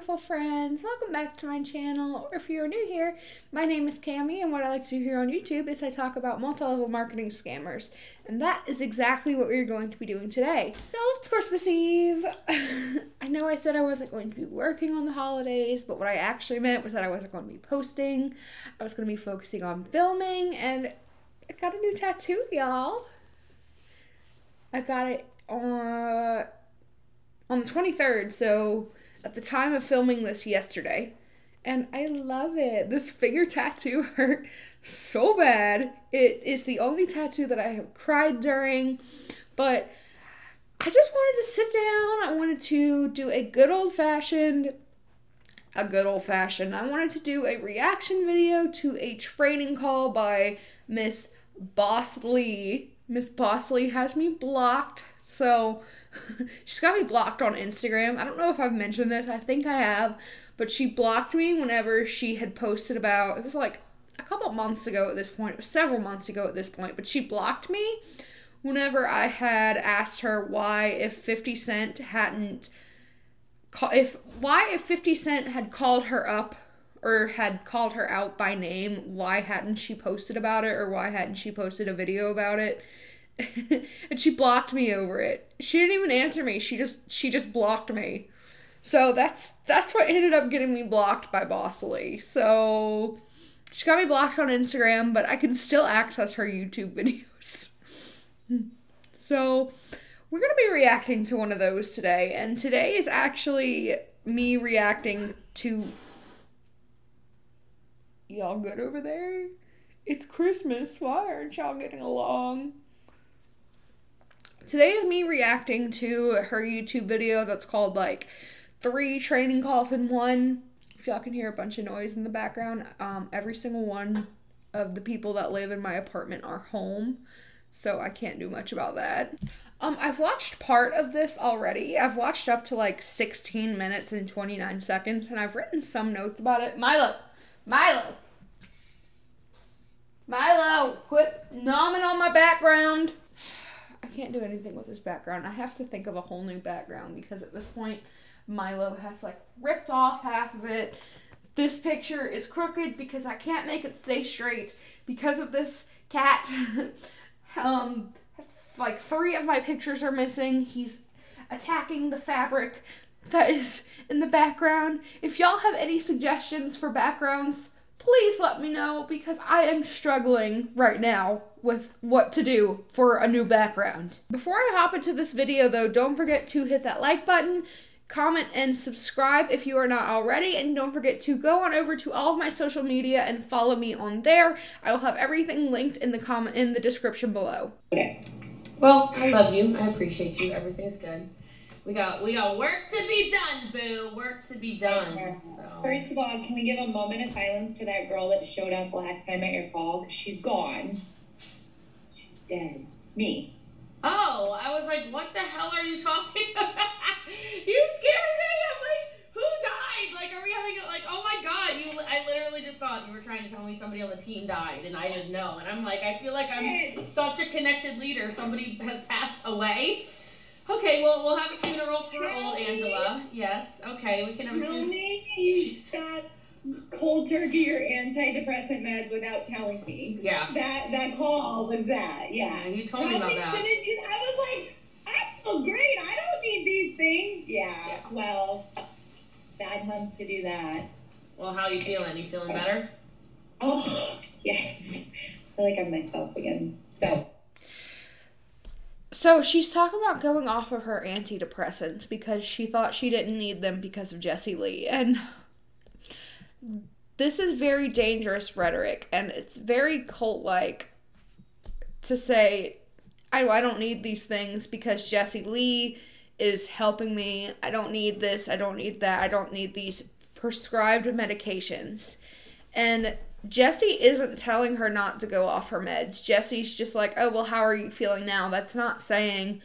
beautiful friends. Welcome back to my channel. Or if you're new here, my name is Cami, and what I like to do here on YouTube is I talk about multi-level marketing scammers. And that is exactly what we're going to be doing today. So it's Christmas Eve. I know I said I wasn't going to be working on the holidays, but what I actually meant was that I wasn't going to be posting. I was going to be focusing on filming, and I got a new tattoo, y'all. I got it on the 23rd, so at the time of filming this yesterday, and I love it. This finger tattoo hurt so bad. It is the only tattoo that I have cried during, but I just wanted to sit down. I wanted to do a good old-fashioned, I wanted to do a reaction video to a training call by Miss Bosley. Miss Bosley has me blocked, so she's got me blocked on Instagram. I don't know if I've mentioned this. I think I have. But she blocked me whenever she had posted about, it was like a couple months ago at this point. It was several months ago at this point. But she blocked me whenever I had asked her why if 50 Cent hadn't, if 50 Cent had called her up or had called her out by name, why hadn't she posted about it, or why hadn't she posted a video about it? And she blocked me over it. She didn't even answer me. She just blocked me. So that's what ended up getting me blocked by Bosley. So she got me blocked on Instagram, but I can still access her YouTube videos. So we're going to be reacting to one of those today. And today is actually me reacting to... Y'all good over there? It's Christmas. Why aren't y'all getting along? Today is me reacting to her YouTube video that's called, like, 3 training calls in 1. If y'all can hear a bunch of noise in the background, every single one of the people that live in my apartment are home, so I can't do much about that. I've watched part of this already. I've watched up to, like, 16 minutes and 29 seconds, and I've written some notes about it. Milo! Quit nomming on my background! I can't do anything with this background. I have to think of a whole new background because at this point, Milo has like ripped off half of it. This picture is crooked because I can't make it stay straight because of this cat. Like 3 of my pictures are missing. He's attacking the fabric that is in the background. If y'all have any suggestions for backgrounds, please let me know because I am struggling right now with what to do for a new background. Before I hop into this video though, don't forget to hit that like button, comment, and subscribe if you are not already, and don't forget to go on over to all of my social media and follow me on there. I will have everything linked in the description below. Okay. Well, I love you. I appreciate you. Everything's good. We got work to be done, boo. Work to be done. So. First of all, can we give a moment of silence to that girl that showed up last time at your call? She's gone. She's dead. Me. Oh, I was like, what the hell are you talking about? You scared me. I'm like, who died? Like, are we having like, oh my God, I literally just thought you were trying to tell me somebody on the team died and I didn't know. And I'm like, I feel like I'm such a connected leader. Somebody has passed away. Okay, well, we'll have a funeral for old Angela. Yes, okay, we can have a funeral. You stopped cold turkey your antidepressant meds without telling me. Yeah. That call was that, yeah. You told me about that. I was like, I feel great. I don't need these things. Yeah. Well, bad month to do that. Well, how are you feeling? You feeling better? Oh, yes. I feel like I'm myself again. So she's talking about going off of her antidepressants because she thought she didn't need them because of Jessie Lee. And this is very dangerous rhetoric, and it's very cult-like to say, I don't need these things because Jessie Lee is helping me. I don't need this. I don't need that. I don't need these prescribed medications. And Jessie isn't telling her not to go off her meds. Jessie's just like, oh, well, how are you feeling now? That's not saying...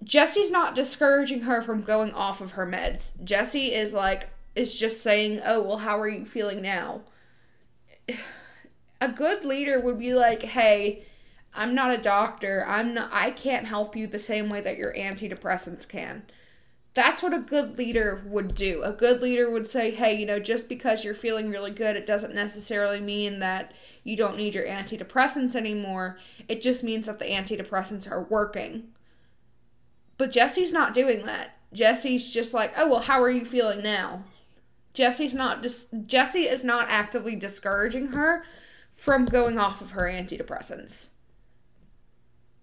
Jessie's not discouraging her from going off of her meds. Jessie is just saying, oh, well, how are you feeling now? A good leader would be like, hey, I'm not a doctor. I can't help you the same way that your antidepressants can. That's what a good leader would do. A good leader would say, hey, you know, just because you're feeling really good, it doesn't necessarily mean that you don't need your antidepressants anymore. It just means that the antidepressants are working. But Jesse's not doing that. Jesse's just like, oh, well, how are you feeling now? Jesse is not actively discouraging her from going off of her antidepressants.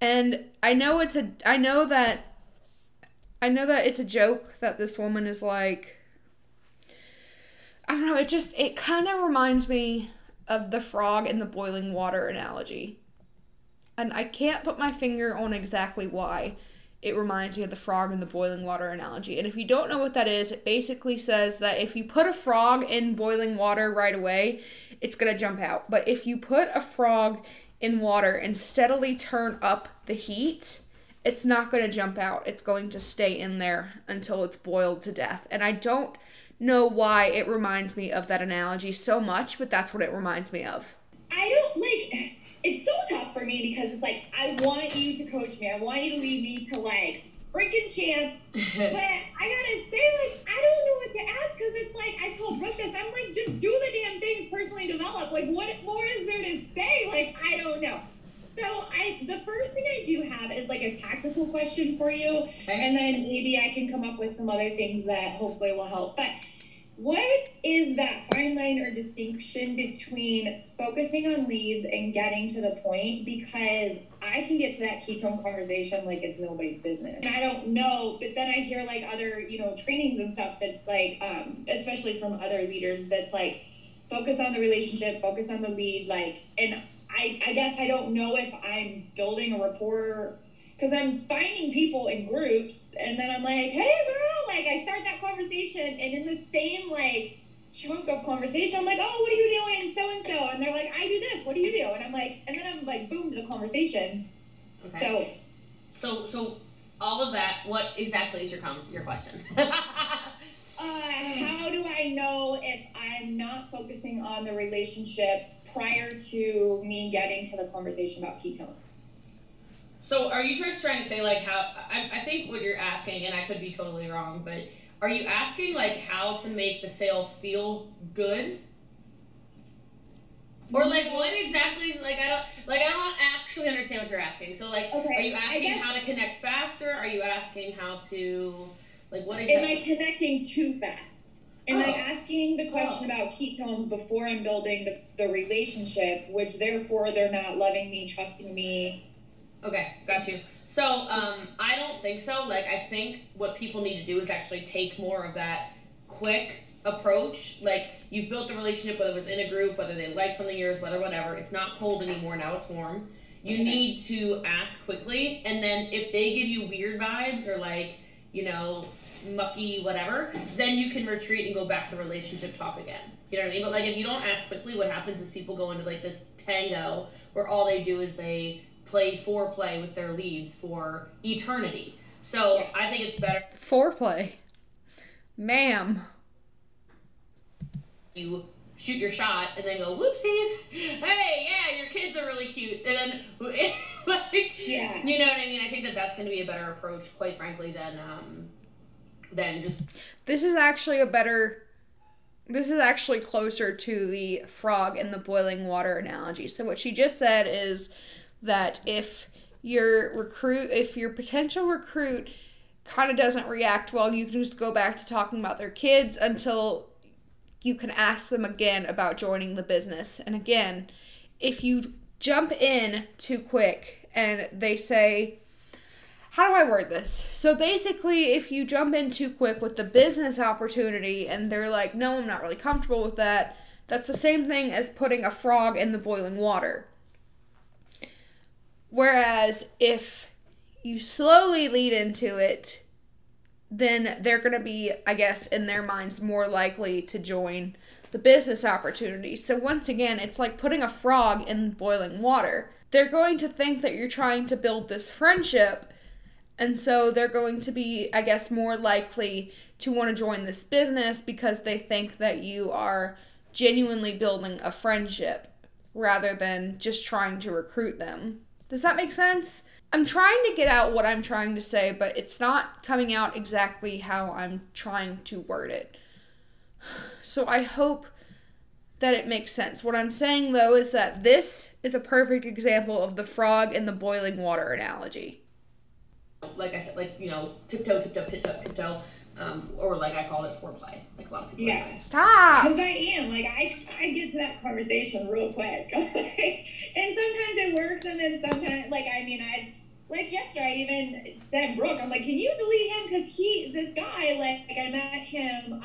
And I know that it's a joke that this woman is like, I don't know, it kind of reminds me of the frog in the boiling water analogy. And I can't put my finger on exactly why it reminds me of the frog in the boiling water analogy. And if you don't know what that is, it basically says that if you put a frog in boiling water right away, it's going to jump out. But if you put a frog in water and steadily turn up the heat, it's not going to jump out. It's going to stay in there until it's boiled to death. And I don't know why it reminds me of that analogy so much, but that's what it reminds me of. It's so tough for me because it's like, I want you to coach me. I want you to lead me to like freaking champ. But I gotta say, like, I don't know what to ask because it's like, I told Brooke this, I'm like, just do the damn things personally develop. Like, what more is there to say? Like, I don't know. So the first thing I do have is like a tactical question for you. Okay. And then maybe I can come up with some other things that hopefully will help. But what is that fine line or distinction between focusing on leads and getting to the point? Because I can get to that ketone conversation like it's nobody's business. And I don't know, but then I hear like other, trainings and stuff that's like, especially from other leaders, that's like, focus on the relationship, focus on the lead, like, and I guess I don't know if I'm building a rapport because I'm finding people in groups and then I'm like, hey girl, like I start that conversation and in the same like chunk of conversation, I'm like, oh, what are you doing? So-and-so. And they're like, I do this. What do you do? And I'm like, and then I'm like, boom, to the conversation. Okay. So all of that, what exactly is your question? How do I know if I'm not focusing on the relationship prior to me getting to the conversation about ketones? So are you just trying to say like how, I think what you're asking, and I could be totally wrong, but are you asking like how to make the sale feel good? Or like what exactly, I don't actually understand what you're asking. So like, okay, are you asking how to connect faster? Are you asking how to, like what exactly? Am I connecting too fast? Am I asking the question about ketones before I'm building the relationship, which therefore they're not loving me, trusting me? Okay, got you. So, I don't think so. Like, I think what people need to do is actually take more of that quick approach. Like, you've built a relationship, whether it was in a group, whether they like something yours, whether whatever. It's not cold anymore, now it's warm. You need to ask quickly, and then if they give you weird vibes or like, mucky whatever, then you can retreat and go back to relationship talk again. You know what I mean? But like, if you don't ask quickly, what happens is people go into like this tango where all they do is they play foreplay with their leads for eternity. So I think it's better. Foreplay. Ma'am. You shoot your shot and then go, whoopsies. Hey, yeah, your kids are really cute. And then, like, yeah. You know what I mean? I think that's going to be a better approach, quite frankly, than just... This is actually closer to the frog in the boiling water analogy. So what she just said is that if your potential recruit kind of doesn't react well, you can just go back to talking about their kids until you can ask them again about joining the business. And again, if you jump in too quick and they say, how do I word this? So basically, if you jump in too quick with the business opportunity and they're like, no, I'm not really comfortable with that, that's the same thing as putting a frog in the boiling water. Whereas if you slowly lead into it, then they're going to be, I guess, in their minds, more likely to join the business opportunity. So once again, it's like putting a frog in boiling water. They're going to think that you're trying to build this friendship, and so they're going to be, I guess, more likely to want to join this business because they think that you are genuinely building a friendship rather than just trying to recruit them. Does that make sense? I'm trying to get out what I'm trying to say, but it's not coming out exactly how I'm trying to word it. So I hope that it makes sense. What I'm saying, though, is that this is a perfect example of the frog in the boiling water analogy. Like I said, like, you know, tiptoe, tiptoe, tiptoe, tiptoe, or like I call it foreplay. Like a lot of people. Yeah. Stop. Because I am. Like, I get to that conversation real quick. And sometimes it works, and then sometimes, like, I mean, like yesterday, I even said Brooke, I'm like, can you delete him? Because this guy, like I met him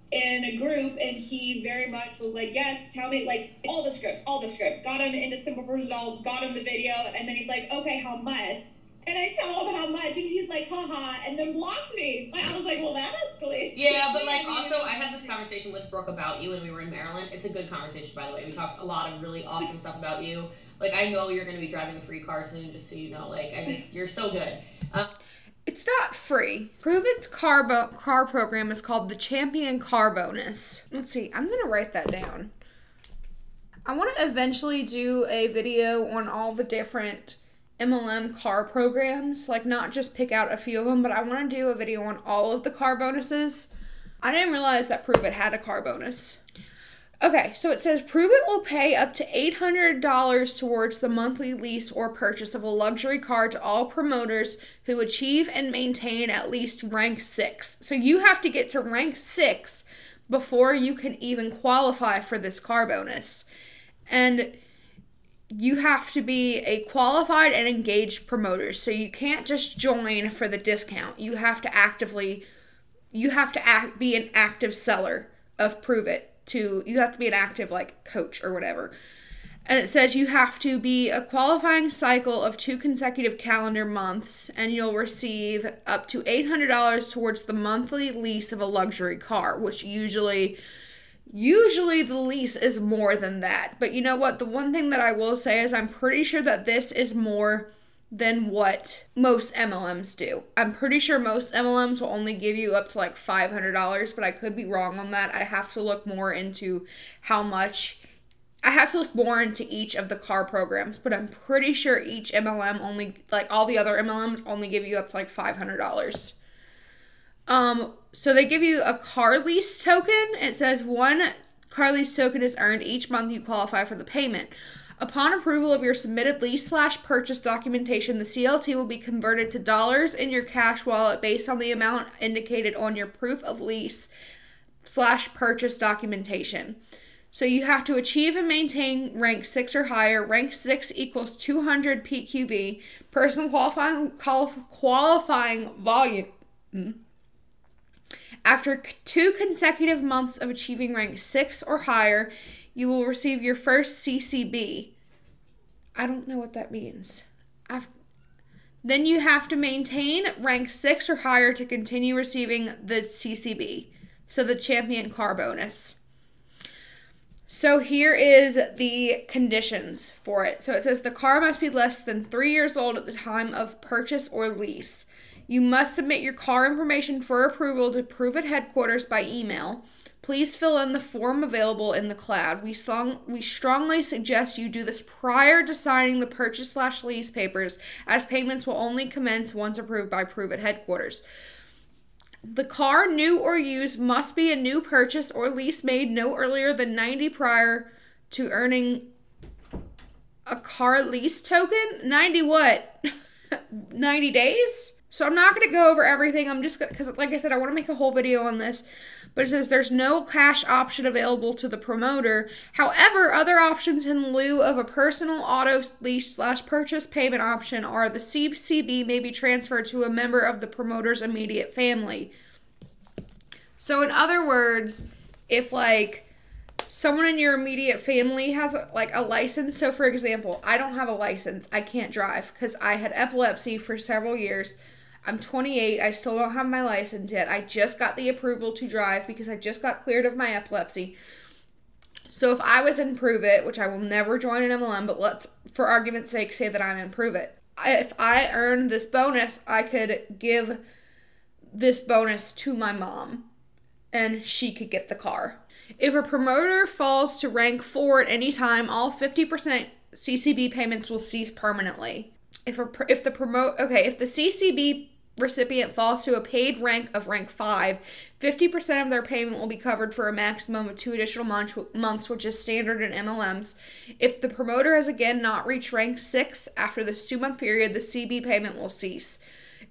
in a group, and he very much was like, yes, tell me, like, all the scripts, got him into simple results, got him the video, and then he's like, okay, how much? And I tell him how much, and he's like, haha, and then blocked me. I was like, well, that escalated. Yeah, but like also, I had this conversation with Brooke about you when we were in Maryland. It's a good conversation, by the way. We talked a lot of really awesome stuff about you. Like, I know you're going to be driving a free car soon, just so you know. Like, you're so good. It's not free. Pruvit's car program is called the Champion Car Bonus. Let's see. I'm going to write that down. I want to eventually do a video on all the different MLM car programs. Like, not just pick out a few of them, but I want to do a video on all of the car bonuses. I didn't realize that Pruvit had a car bonus. Okay, so it says Pruvit will pay up to $800 towards the monthly lease or purchase of a luxury car to all promoters who achieve and maintain at least rank 6. So you have to get to rank 6 before you can even qualify for this car bonus. And you have to be a qualified and engaged promoter. So you can't just join for the discount. You have to be an active seller of Pruvit. You have to be an active, like, coach or whatever. And it says you have to be a qualifying cycle of 2 consecutive calendar months, and you'll receive up to $800 towards the monthly lease of a luxury car, which usually the lease is more than that. But you know what? The one thing that I will say is I'm pretty sure that this is more than what most MLMs do. I'm pretty sure most MLMs will only give you up to like $500, but I could be wrong on that. I have to look more into how much. I have to look more into each of the car programs, but I'm pretty sure each MLM only, like all the other MLMs, only give you up to like $500. So they give you a car lease token. It says 1 car lease token is earned each month you qualify for the payment. Upon approval of your submitted lease/purchase documentation, the CLT will be converted to dollars in your cash wallet based on the amount indicated on your proof of lease/purchase documentation. So you have to achieve and maintain rank 6 or higher. Rank 6 equals 200 PQV, personal qualifying volume. After 2 consecutive months of achieving rank 6 or higher, you will receive your first CCB. I don't know what that means. Then you have to maintain rank 6 or higher to continue receiving the CCB. So the Champion Car Bonus. So here is the conditions for it. So it says the car must be less than 3 years old at the time of purchase or lease. You must submit your car information for approval to Pruvit headquarters by email. Please fill in the form available in the cloud. We strongly suggest you do this prior to signing the purchase/lease papers, as payments will only commence once approved by Pruvit headquarters. The car, new or used, must be a new purchase or lease made no earlier than 90 prior to earning a car lease token. 90 what? 90 days? So I'm not going to go over everything. I'm just, because like I said, I want to make a whole video on this. But it says there's no cash option available to the promoter. However, other options in lieu of a personal auto lease/purchase payment option are the CCB may be transferred to a member of the promoter's immediate family. So in other words, if like someone in your immediate family has like a license. So for example, I don't have a license. I can't drive because I had epilepsy for several years. I'm 28. I still don't have my license yet. I just got the approval to drive because I just got cleared of my epilepsy. So if I was in Pruvit, which I will never join an MLM, but let's, for argument's sake, say that I'm in Pruvit. If I earn this bonus, I could give this bonus to my mom and she could get the car. If a promoter falls to rank 4 at any time, all 50% CCB payments will cease permanently. if the CCB recipient falls to a paid rank of rank 5, 50% of their payment will be covered for a maximum of 2 additional months, which is standard in MLMs. If the promoter has again not reached rank 6 after this 2-month period, the CB payment will cease.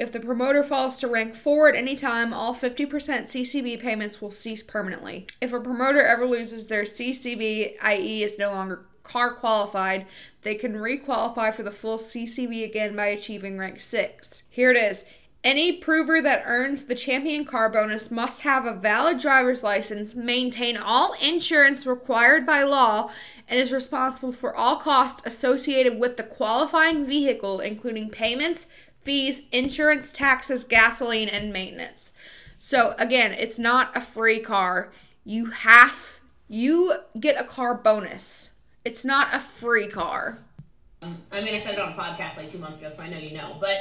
If the promoter falls to rank 4 at any time, all 50% CCB payments will cease permanently. If a promoter ever loses their CCB, i.e. is no longer car qualified, they can requalify for the full CCB again by achieving rank 6. Here it is. Any prover that earns the champion car bonus must have a valid driver's license, maintain all insurance required by law, and is responsible for all costs associated with the qualifying vehicle, including payments, fees, insurance, taxes, gasoline, and maintenance. So again, it's not a free car. You get a car bonus. It's not a free car. I mean, I said it on a podcast like 2 months ago, so I know you know, but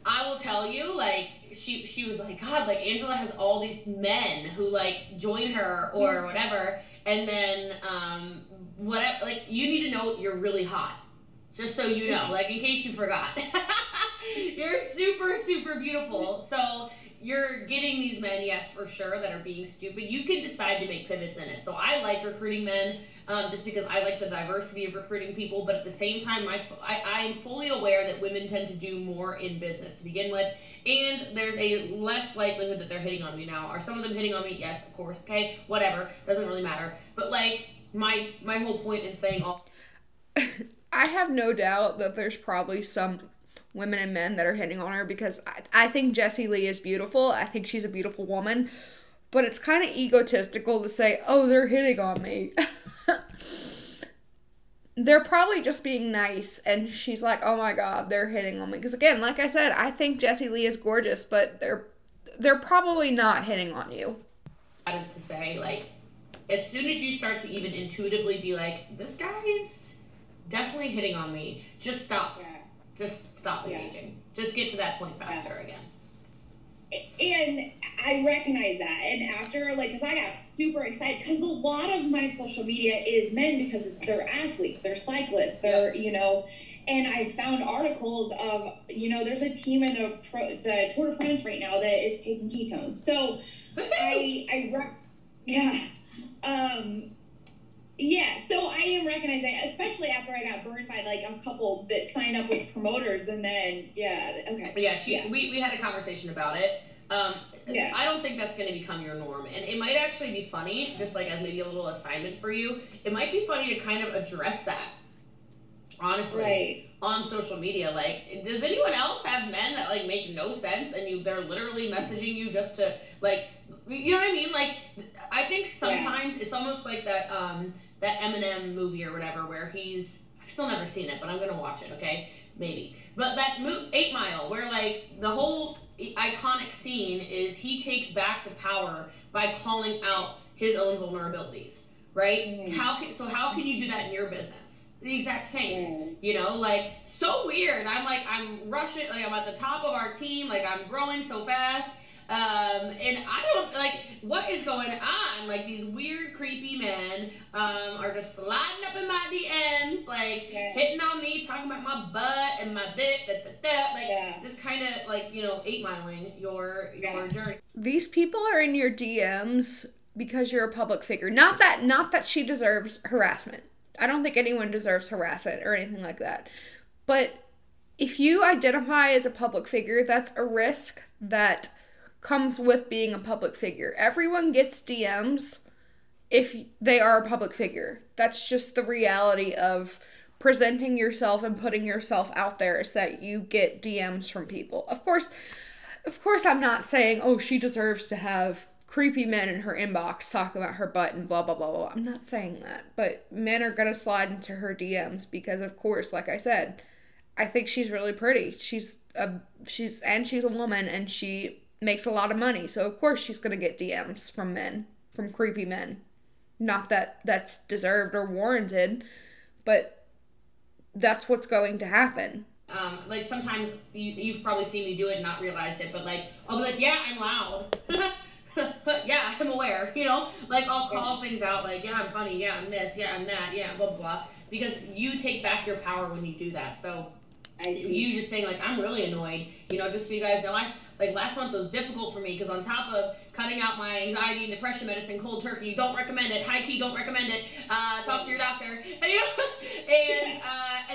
I will tell you, like, she was like, God, like, Angela has all these men who, like, join her or whatever, and then, whatever, like, you need to know you're really hot, just so you know, like, in case you forgot. You're super, super beautiful, so you're getting these men, yes, for sure, that are being stupid. You can decide to make pivots in it, so I like recruiting men, just because I like the diversity of recruiting people, but at the same time, I'm fully aware that women tend to do more in business to begin with, and there's a less likelihood that they're hitting on me now. Are some of them hitting on me? Yes, of course, okay, whatever, doesn't really matter. But, like, my whole point in saying all... I have no doubt that there's probably some women and men that are hitting on her, because I think Jessie Lee is beautiful. I think she's a beautiful woman, but it's kind of egotistical to say, oh, they're hitting on me. They're probably just being nice, and she's like, oh my God, they're hitting on me. Because again, like I said, I think Jessie Lee is gorgeous, but they're probably not hitting on you. That is to say, like, as soon as you start to even intuitively be like, this guy is definitely hitting on me, just stop. Yeah. Just stop engaging. Just get to that point faster again. And I recognize that. And after, like, because I got super excited, because a lot of my social media is men, because they're athletes, they're cyclists, they're, you know, and I found articles of, you know, there's a team in the Tour de France right now that is taking ketones. So so I am recognizing, especially after I got burned by, like, a couple that signed up with promoters, and then, we had a conversation about it. I don't think that's going to become your norm, and it might actually be funny, just like as maybe a little assignment for you, it might be funny to kind of address that, honestly, on social media. Like, does anyone else have men that, like, make no sense, and they're literally messaging you just to, like, you know what I mean? Like, I think sometimes it's almost like that, that Eminem movie or whatever, where I've still never seen it, but I'm gonna watch it, okay? Maybe. But that 8 Mile, where, like, the whole iconic scene is he takes back the power by calling out his own vulnerabilities, right? How can you do that in your business? The exact same, you know, like, so weird. I'm rushing, like, I'm at the top of our team, like, I'm growing so fast, and I don't, like, what is going on? Like, these weird, creepy men, are just sliding up in my DMs, like, hitting on me, talking about my butt and my just kind of, like, you know, 8 miling your journey. These people are in your DMs because you're a public figure. Not that she deserves harassment. I don't think anyone deserves harassment or anything like that. But if you identify as a public figure, that's a risk that comes with being a public figure. Everyone gets DMs if they are a public figure. That's just the reality of presenting yourself and putting yourself out there, is that you get DMs from people. Of course, I'm not saying, oh, she deserves to have creepy men in her inbox talk about her butt and blah, blah, blah, blah. I'm not saying that. But men are going to slide into her DMs because, of course, like I said, I think she's really pretty. She's a woman, and she makes a lot of money. So, of course, she's going to get DMs from men, from creepy men. Not that that's deserved or warranted, but that's what's going to happen. Like, sometimes you've probably seen me do it and not realized it, but, like, I'll be like, yeah, I'm loud. Yeah, I'm aware, you know? Like, I'll call things out, like, yeah, I'm funny, yeah, I'm this, yeah, I'm that, yeah, blah, blah, blah. Because you take back your power when you do that. So, You just saying, like, I'm really annoyed, you know, just so you guys know, like, last month was difficult for me because on top of cutting out my anxiety and depression medicine cold turkey, don't recommend it, high key, don't recommend it, talk to your doctor, and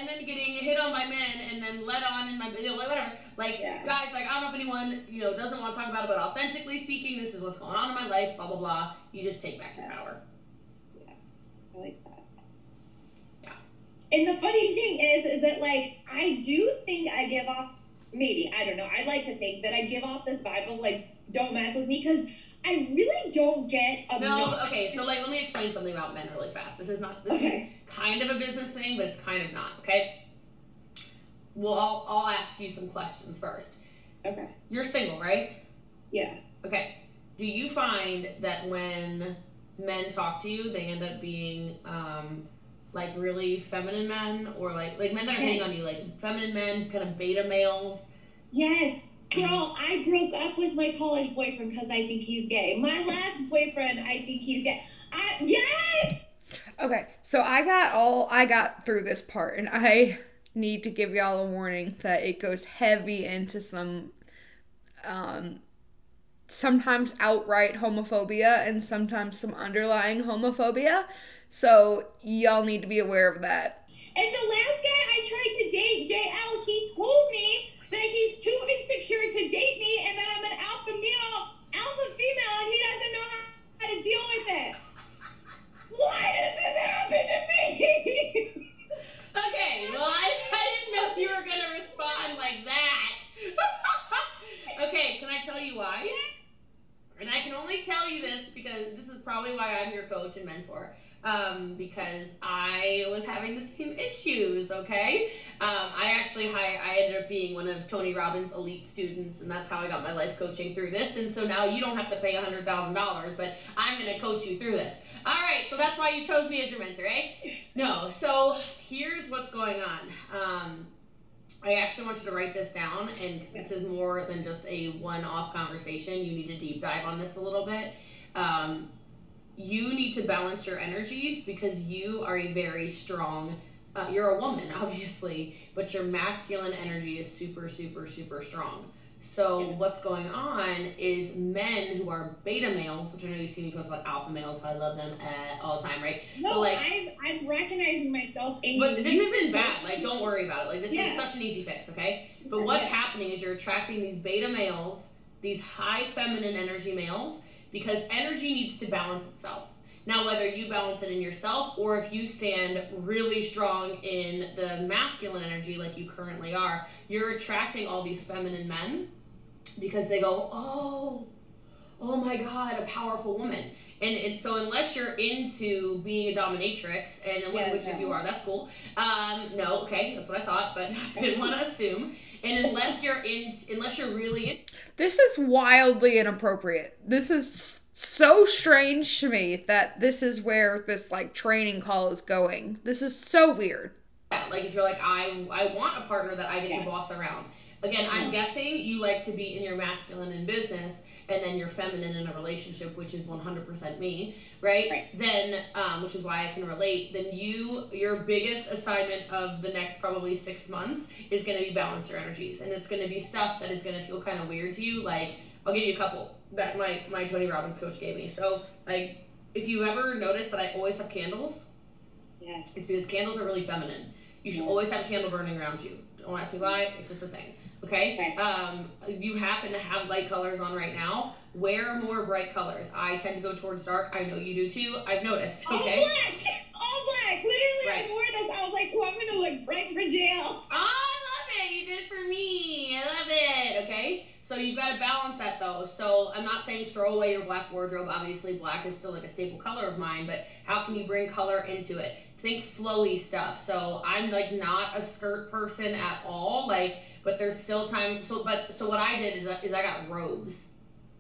then getting hit on by men and then led on in my, you know, whatever, like, guys, like, I don't know if anyone, you know, doesn't want to talk about it, but authentically speaking, this is what's going on in my life, blah, blah, blah, you just take back your power. Yeah, I like that. And the funny thing is that, like, I do think I give off, maybe, I don't know, I like to think that I give off this vibe of, like, don't mess with me, because I really don't get a No, okay, so, like, let me explain something about men really fast. This is kind of a business thing, but it's kind of not, okay? Well, I'll ask you some questions first. Okay. You're single, right? Yeah. Okay. Do you find that when men talk to you, they end up being, like really feminine men, or like men that are hitting on you, like feminine men, kind of beta males? Yes. Girl, I broke up with my college boyfriend because I think he's gay. My last boyfriend, I think he's gay. Yes! Okay, so I got through this part, and I need to give y'all a warning that it goes heavy into some, sometimes outright homophobia and sometimes some underlying homophobia. So y'all need to be aware of that. And the last guy I tried to date, JL, he told me that he's too insecure to date me and that I'm an alpha female, and he doesn't know how to deal with it. Why does this happen to me? Okay, well, I didn't know you were going to respond like that. Okay, can I tell you why? And I can only tell you this because this is probably why I'm your coach and mentor. Because I was having the same issues, okay? I ended up being one of Tony Robbins' elite students, and that's how I got my life coaching through this. And so now you don't have to pay $100,000, but I'm going to coach you through this. All right, so that's why you chose me as your mentor, eh? No, so here's what's going on. I actually want you to write this down, and because this is more than just a one-off conversation, you need to deep dive on this a little bit. You need to balance your energies because you are a very strong, you're a woman, obviously, but your masculine energy is super, super, super strong. So what's going on is men who are beta males, which I know you see me post about alpha males, how I love them all the time, right? No, but like, I'm recognizing myself in but this isn't bad. Like, don't worry about it. Like, this is such an easy fix, okay? But what's happening is you're attracting these beta males, these high feminine energy males, because energy needs to balance itself. Now, whether you balance it in yourself or if you stand really strong in the masculine energy like you currently are, you're attracting all these feminine men because they go, oh my God, a powerful woman. And so unless you're into being a dominatrix, and which if you are, that's cool. No, okay, that's what I thought, but I didn't want to assume. And unless you're really in. This is wildly inappropriate. This is so strange to me that this is where this like training call is going. This is so weird. Like if you're like, I want a partner that I get to boss around. Again, I'm guessing you like to be in your masculine in business and then you're feminine in a relationship, which is 100% me, right? Then, which is why I can relate, then your biggest assignment of the next probably 6 months is going to be balance your energies. And it's going to be stuff that is going to feel kind of weird to you. Like, I'll give you a couple that my Tony Robbins coach gave me. So, like, if you ever notice that I always have candles, it's because candles are really feminine. You should always have a candle burning around you. Don't ask me why, it's just a thing. Okay? You happen to have light colors on right now. Wear more bright colors. I tend to go towards dark. I know you do too. I've noticed. Okay? All black. Literally, I wore this. I was like, oh, I'm going to look bright for jail. Oh, I love it. You did it for me. I love it. Okay? So you've got to balance that though. So I'm not saying throw away your black wardrobe. Obviously, black is still like a staple color of mine. But how can you bring color into it? Think flowy stuff. So I'm like not a skirt person at all. Like, but there's still time. So what I did is I got robes.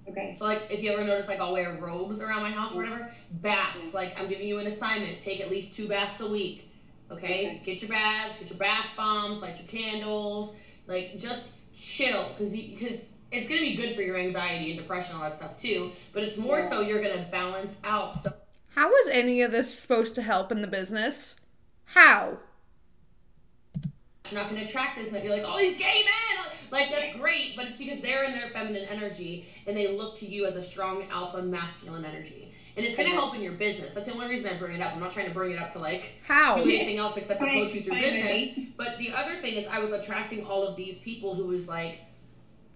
Okay. So like if you ever notice, like I'll wear robes around my house or whatever. Baths. Like I'm giving you an assignment. Take at least 2 baths a week. Okay. Get your baths. Get your bath bombs. Light your candles. Like just chill because it's gonna be good for your anxiety and depression and all that stuff too. But it's more so you're gonna balance out. So. How is any of this supposed to help in the business? How? You're not going to attract as many. You're like, all these gay men! Like, that's great, but it's because they're in their feminine energy and they look to you as a strong alpha masculine energy. And it's going to help in your business. That's the only reason I bring it up. I'm not trying to bring it up to, like, do anything else except for coach you through business. But the other thing is I was attracting all of these people who was, like,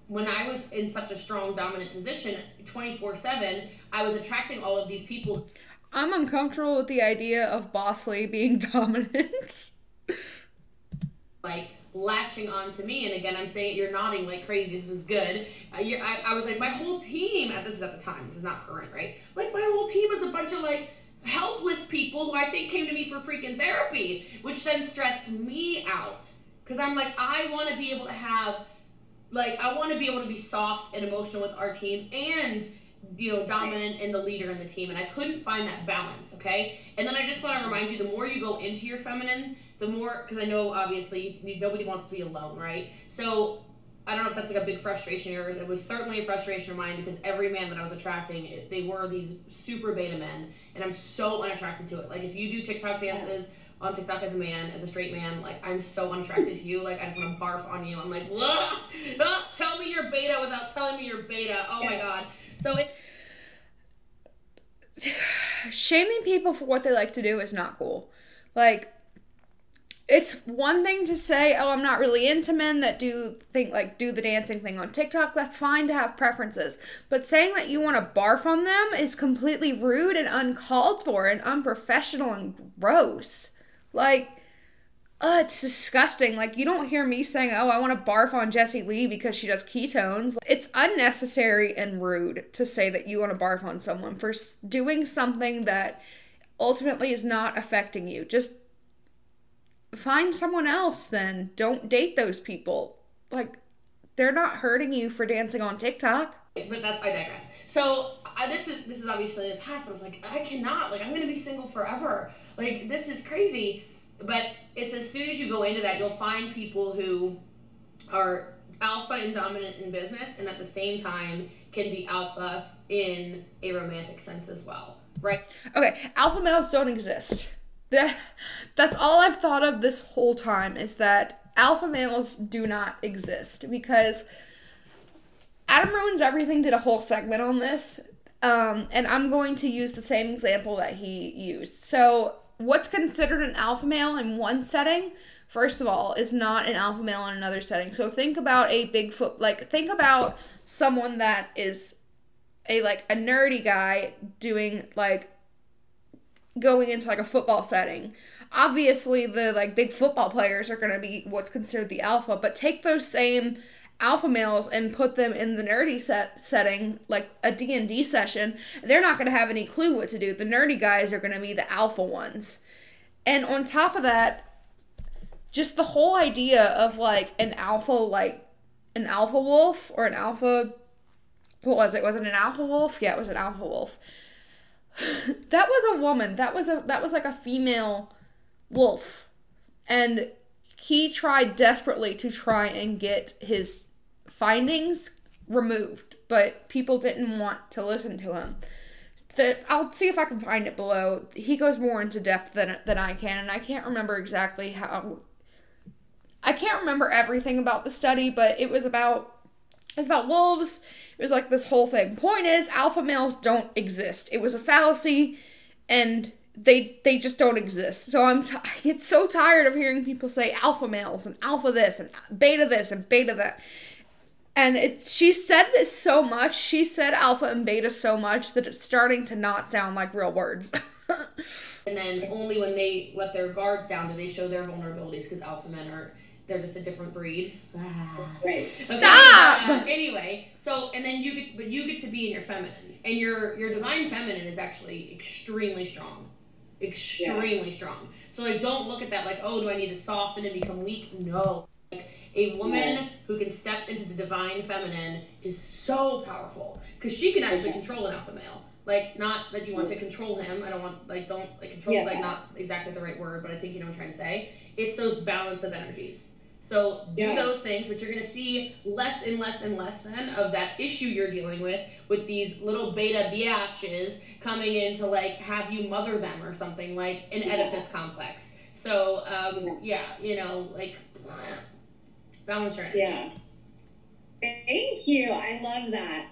when I was in such a strong, dominant position, 24/7, I was attracting all of these people. I'm uncomfortable with the idea of Bosley being dominant. Like, latching on to me, and again, I'm saying it, you're nodding like crazy, this is good. I was like, my whole team, this is at the time, this is not current, right? Like, my whole team was a bunch of, like, helpless people who I think came to me for freaking therapy, which then stressed me out. Because I'm like, I want to be able to have, like, I want to be able to be soft and emotional with our team and, you know, dominant and the leader in the team, and I couldn't find that balance, okay? And then I just want to remind you, the more you go into your feminine, the more, because I know, obviously, nobody wants to be alone, right? So, I don't know if that's like a big frustration of yours. It was certainly a frustration of mine because every man that I was attracting, they were these super beta men, and I'm so unattracted to it. Like, if you do TikTok dances on TikTok as a man, as a straight man, like, I'm so unattracted to you. Like, I just want to barf on you. I'm like, whoa, tell me you're beta without telling me you're beta. Oh my God. So shaming people for what they like to do is not cool. Like, it's one thing to say, oh, I'm not really into men that do the dancing thing on TikTok. That's fine to have preferences. But saying that you want to barf on them is completely rude and uncalled for and unprofessional and gross. Like, it's disgusting. Like, you don't hear me saying, oh, I want to barf on Jessie Lee because she does ketones. It's unnecessary and rude to say that you want to barf on someone for doing something that ultimately is not affecting you. Just find someone else then. Don't date those people. Like, they're not hurting you for dancing on TikTok. But I digress. So this is obviously the past. I was like, I cannot. Like, I'm going to be single forever. Like, this is crazy. But it's as soon as you go into that, you'll find people who are alpha and dominant in business and at the same time can be alpha in a romantic sense as well, right? Okay, alpha males don't exist. That's all I've thought of this whole time, is that alpha males do not exist, because Adam Ruins Everything did a whole segment on this, and I'm going to use the same example that he used. So what's considered an alpha male in one setting, first of all, is not an alpha male in another setting. So think about think about someone that is a nerdy guy doing, like, going into, like, a football setting. Obviously, the, big football players are going to be what's considered the alpha, but take those same alpha males and put them in the nerdy setting, like a D&D session, they're not going to have any clue what to do. The nerdy guys are going to be the alpha ones. And on top of that, just the whole idea of, like, an alpha wolf, or an alpha, what was it? Was it an alpha wolf? Yeah, it was an alpha wolf. That was a woman. That was like a female wolf. And he tried desperately to try and get his findings removed, but people didn't want to listen to him. I'll see if I can find it below. He goes more into depth than I can, and I can't remember exactly how. I can't remember everything about the study, but it was about wolves. It was like this whole thing. Point is, alpha males don't exist. It was a fallacy, and they just don't exist. So I get so tired of hearing people say alpha males and alpha this and beta that. And she said this so much. She said alpha and beta so much that it's starting to not sound like real words. And then only when they let their guards down do they show their vulnerabilities, because alpha men they're just a different breed. Right. Stop! Anyway, so, and then you get to be in your feminine. And your divine feminine is actually extremely strong. Extremely strong. So, like, don't look at that like, oh, do I need to soften and become weak? No. Like, a woman who can step into the divine feminine is so powerful. Because she can actually control an alpha male. Like, not that you want to control him. I don't want, control is, not exactly the right word, but I think you know what I'm trying to say. It's those balance of energies. So do those things, which you're going to see less and less and less then of that issue you're dealing with these little beta biatches coming in to, like, have you mother them or something, like an Oedipus complex. So, like, balance your energy. Yeah. Thank you. I love that.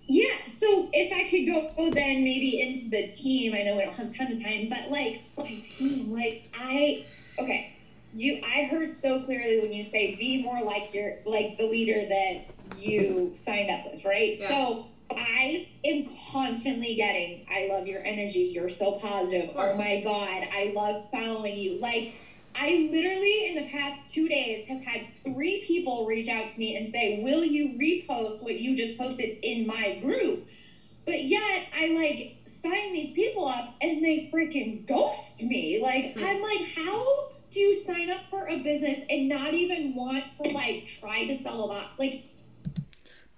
Yeah, so if I could go then maybe into the team, I know we don't have a ton of time, but like my team, like I heard so clearly when you say be more like the leader that you signed up with, right? Yeah. So I am constantly getting, I love your energy, you're so positive, oh my God, I love following you. Like, I literally, in the past 2 days, have had 3 people reach out to me and say, will you repost what you just posted in my group? But yet, I, like, sign these people up, and they freaking ghost me. Like, I'm like, how do you sign up for a business and not even want to, like, try to sell a box? Like,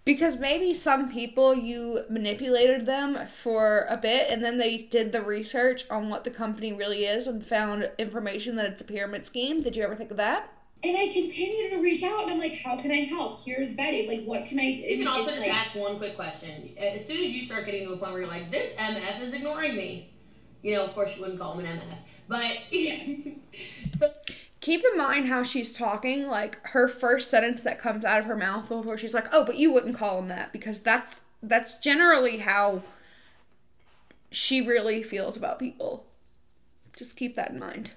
because maybe some people, you manipulated them for a bit and then they did the research on what the company really is and found information that it's a pyramid scheme. Did you ever think of that? And I continue to reach out and I'm like, how can I help? Here's Betty. Like, what can I... You can also just ask one quick question. As soon as you start getting to a point where you're like, this MF is ignoring me. You know, of course you wouldn't call him an MF. But... so, keep in mind how she's talking, like, her first sentence that comes out of her mouth before she's like, oh, but you wouldn't call him that, because that's generally how she really feels about people. Just keep that in mind.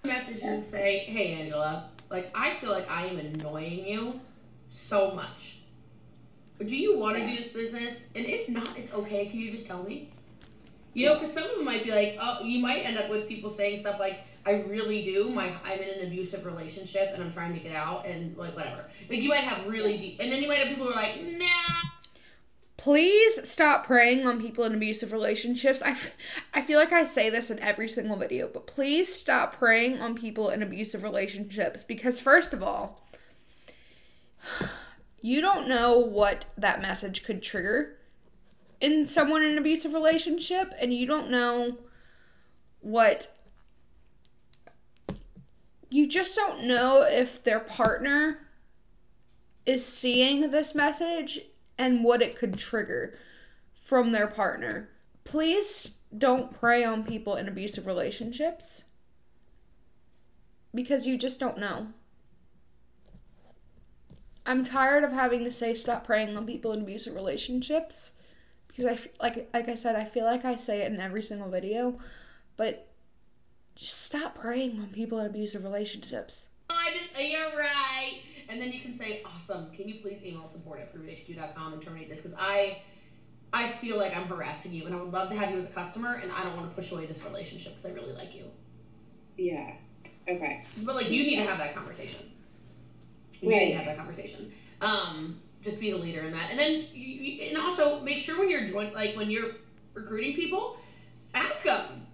Messages say, hey, Angela, like, I feel like I am annoying you so much. Do you want to do this business? And if not, it's okay. Can you just tell me? You know, because some of them might be like, oh, you might end up with people saying stuff like, I really do. I'm in an abusive relationship and I'm trying to get out and like whatever. Like you might have really deep, and then you might have people who are like, nah. Please stop preying on people in abusive relationships. I feel like I say this in every single video, but please stop preying on people in abusive relationships because first of all, you don't know what that message could trigger in someone in an abusive relationship, and you don't know what... You just don't know if their partner is seeing this message and what it could trigger from their partner. Please don't prey on people in abusive relationships because you just don't know. I'm tired of having to say stop preying on people in abusive relationships because like I said, I feel like I say it in every single video, but just stop preying on people in abusive relationships. You're right. And then you can say, awesome, can you please email support@PruvitHQ.com and terminate this? Because I feel like I'm harassing you and I would love to have you as a customer and I don't want to push away this relationship because I really like you. Yeah. Okay. But like you need to have that conversation. You need to have that conversation. Just be the leader in that. And then and also make sure when you're recruiting people, ask them.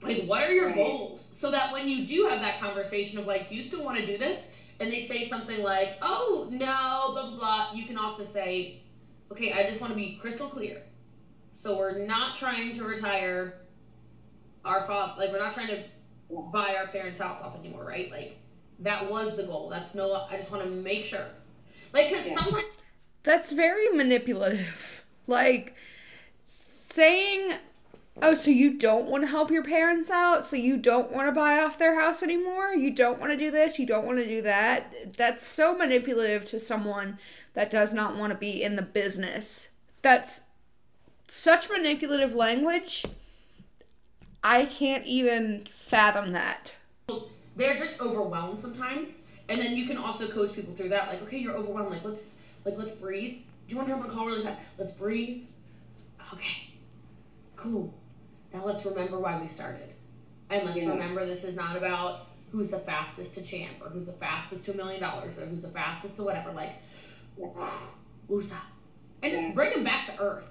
Like, what are your goals? So that when you do have that conversation of, like, do you still want to do this? And they say something like, oh, no, blah, blah, blah. You can also say, okay, I just want to be crystal clear. So we're not trying to retire our father. Like, we're not trying to buy our parents' house off anymore, right? Like, that was the goal. I just want to make sure. Like, because sometimes... That's very manipulative. Like, saying... Oh, so you don't want to help your parents out? So you don't want to buy off their house anymore? You don't want to do this? You don't want to do that? That's so manipulative to someone that does not want to be in the business. That's such manipulative language. I can't even fathom that. They're just overwhelmed sometimes. And then you can also coach people through that. Like, okay, you're overwhelmed. Let's breathe. Do you want to jump on a call really fast? Let's breathe. Okay. Cool. Now let's remember why we started. And let's remember this is not about who's the fastest to champ or who's the fastest to $1 million or who's the fastest to whatever. Like, woosah. And just bring them back to earth.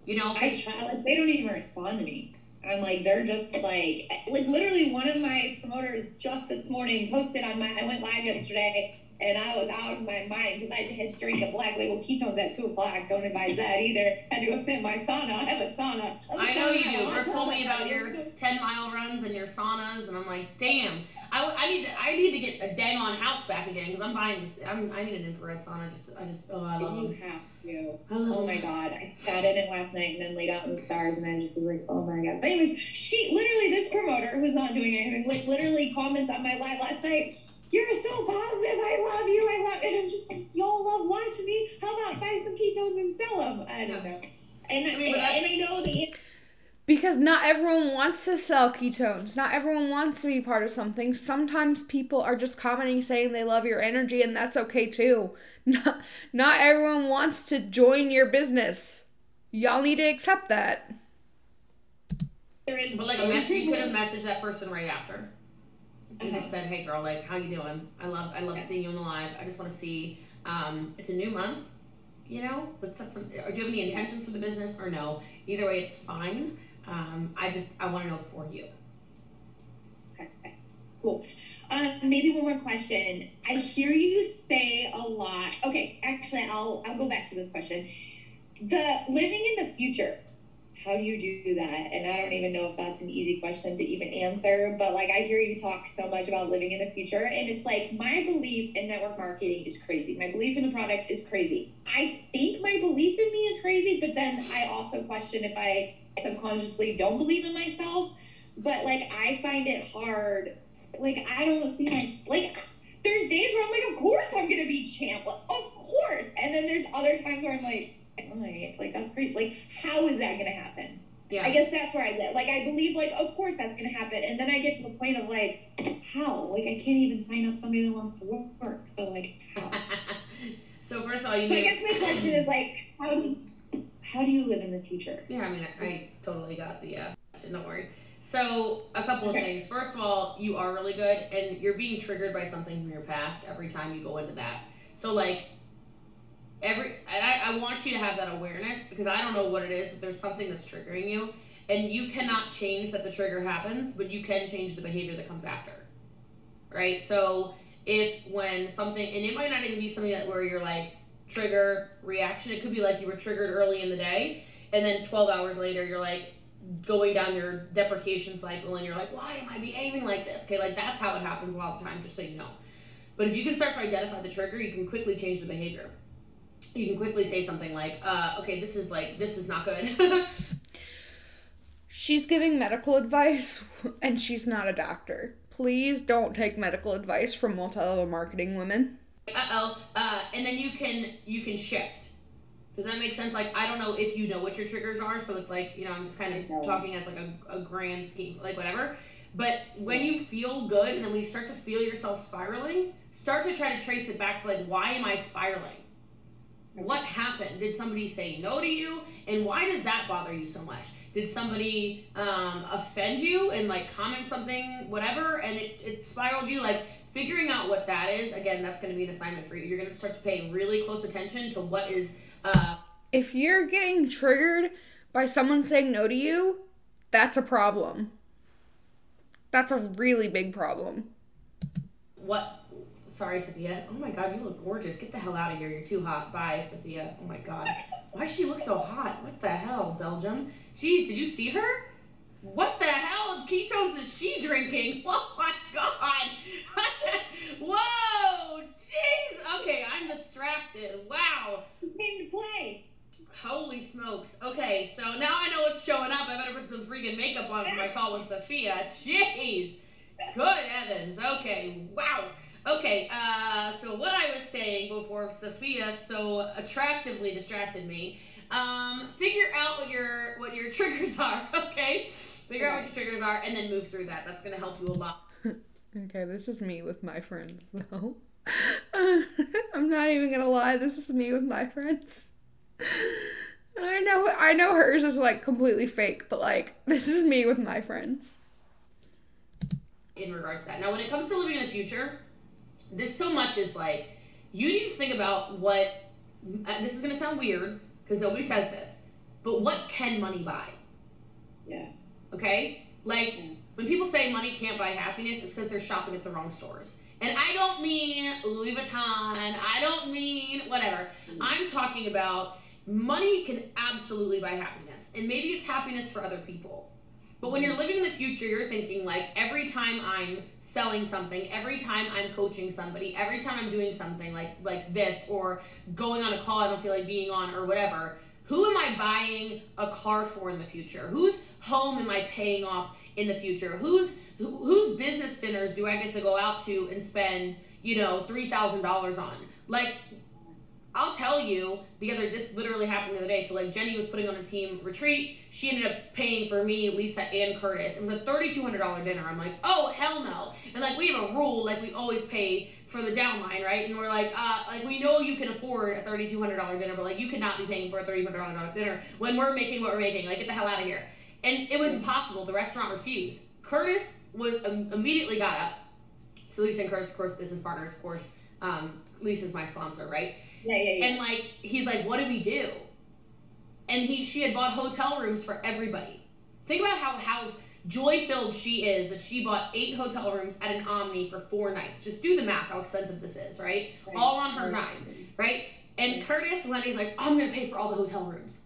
You know? I try, like, they don't even respond to me. I'm like, they're just like literally one of my promoters just this morning posted on I went live yesterday and I was out of my mind because I had drank a black label ketones at 2 o'clock. Don't advise that either. Had to go sit in my sauna. I have a sauna. I know you do. Brooke told me about your 10-mile runs and your saunas, and I'm like, damn. I need to get a dang on house back again because I'm buying this. I need an infrared sauna. I love them. You have to. Oh my god, I sat in it last night and then laid out in the stars, and I just was like, oh my god. But anyways, this promoter who's not doing anything, like literally comments on my live last night. you're so positive. I love you. I love, and I'm just like, y'all love watching me. How about buy some ketones and sell them? I don't know. And I know because not everyone wants to sell ketones. Not everyone wants to be part of something. Sometimes people are just commenting saying they love your energy, and that's okay too. Not everyone wants to join your business. Y'all need to accept that. But like you could have messaged that person right after. And just said, hey girl, like, how you doing? I love seeing you on the live. I just want to see, it's a new month, you know, let's set some, do you have any intentions for the business or no? Either way, it's fine. I want to know for you. Okay, cool. Maybe one more question. I hear you say a lot. Okay, actually, I'll go back to this question. The living in the future. How do you do that? And I don't even know if that's an easy question to even answer, but like I hear you talk so much about living in the future, and it's like my belief in network marketing is crazy. My belief in the product is crazy. I think my belief in me is crazy, but then I also question if I subconsciously don't believe in myself. But like I find it hard. Like I don't see there's days where I'm like, of course I'm gonna be champ. Like, of course. And then there's other times where I'm like, that's great. Like, how is that gonna happen? Yeah. I guess that's where I live. Like, I believe, like, of course that's gonna happen. And then I get to the point of, like, how? Like, I can't even sign up somebody that wants to work. So, like, how? So, first of all, I guess my question is, like, how do you live in the future? Yeah, I mean, I totally got the question, don't worry. So, a couple of things. First of all, you are really good, and you're being triggered by something from your past every time you go into that. So, like, I want you to have that awareness, because I don't know what it is, but there's something that's triggering you, and you cannot change that the trigger happens, but you can change the behavior that comes after, right? So when something, and it might not even be something where you're like trigger reaction, it could be like you were triggered early in the day, and then 12 hours later you're like going down your deprecation cycle, and you're like, why am I behaving like this? Okay, like that's how it happens a lot of the time, just so you know. But if you can start to identify the trigger, you can quickly change the behavior. You can quickly say something like, okay, this is not good. She's giving medical advice, and she's not a doctor. Please don't take medical advice from multi-level marketing women. And then you can shift. Does that make sense? Like, I don't know if you know what your triggers are, so it's like, you know, I'm just kind of talking as like a grand scheme, like whatever. But when you feel good, and then when you start to feel yourself spiraling, start to try to trace it back to like, why am I spiraling? What happened? Did somebody say no to you? And why does that bother you so much? Did somebody offend you and like comment something, whatever, and it spiraled you? Like, figuring out what that is, again, that's going to be an assignment for you. You're going to start to pay really close attention to what is... If you're getting triggered by someone saying no to you, that's a problem. That's a really big problem. What... Sorry, Sophia. Oh my God, you look gorgeous. Get the hell out of here. You're too hot. Bye, Sophia. Oh my God. Why does she look so hot? What the hell, Belgium? Jeez, did you see her? What the hell ketones is she drinking? Oh my God. Whoa, jeez. Okay, I'm distracted. Wow. Who came to play? Holy smokes. Okay, so now I know what's showing up. I better put some freaking makeup on for my call with Sophia. Jeez. Good heavens. Okay, wow. Okay, so what I was saying before Sophia so attractively distracted me, figure out what your triggers are, okay? Figure out what your triggers are, and then move through that. That's going to help you a lot. Okay, this is me with my friends, though. I'm not even going to lie, this is me with my friends. I know hers is, like, completely fake, but, like, this is me with my friends. In regards to that. Now, when it comes to living in the future... This so much is like, you need to think about what, this is going to sound weird, because nobody says this, but what can money buy? Yeah. Okay? Like, when people say money can't buy happiness, it's because they're shopping at the wrong stores. And I don't mean Louis Vuitton, I don't mean whatever. I'm talking about money can absolutely buy happiness. And maybe it's happiness for other people. But when you're living in the future, you're thinking like, every time I'm selling something, every time I'm coaching somebody, every time I'm doing something like this, or going on a call I don't feel like being on, or whatever, who am I buying a car for in the future? Whose home am I paying off in the future? Whose whose business dinners do I get to go out to and spend, you know, $3,000 on? Like, I'll tell you, this literally happened the other day. So, like, Jenny was putting on a team retreat. She ended up paying for me, Lisa, and Curtis. It was a $3,200 dinner. I'm like, oh, hell no. And, like, we have a rule, like, we always pay for the downline, right? And we're like, we know you can afford a $3,200 dinner, but, like, you cannot be paying for a $3,200 dinner when we're making what we're making. Like, get the hell out of here. And it was impossible. The restaurant refused. Curtis was immediately got up. So Lisa and Curtis, of course, business partners, of course. Lisa's my sponsor, right? Yeah. And, like, he's like, what do we do? And she had bought hotel rooms for everybody. Think about how joy-filled she is that she bought 8 hotel rooms at an Omni for 4 nights. Just do the math, how expensive this is, right? All on her dime, right? And Curtis, Lenny's like, I'm going to pay for all the hotel rooms.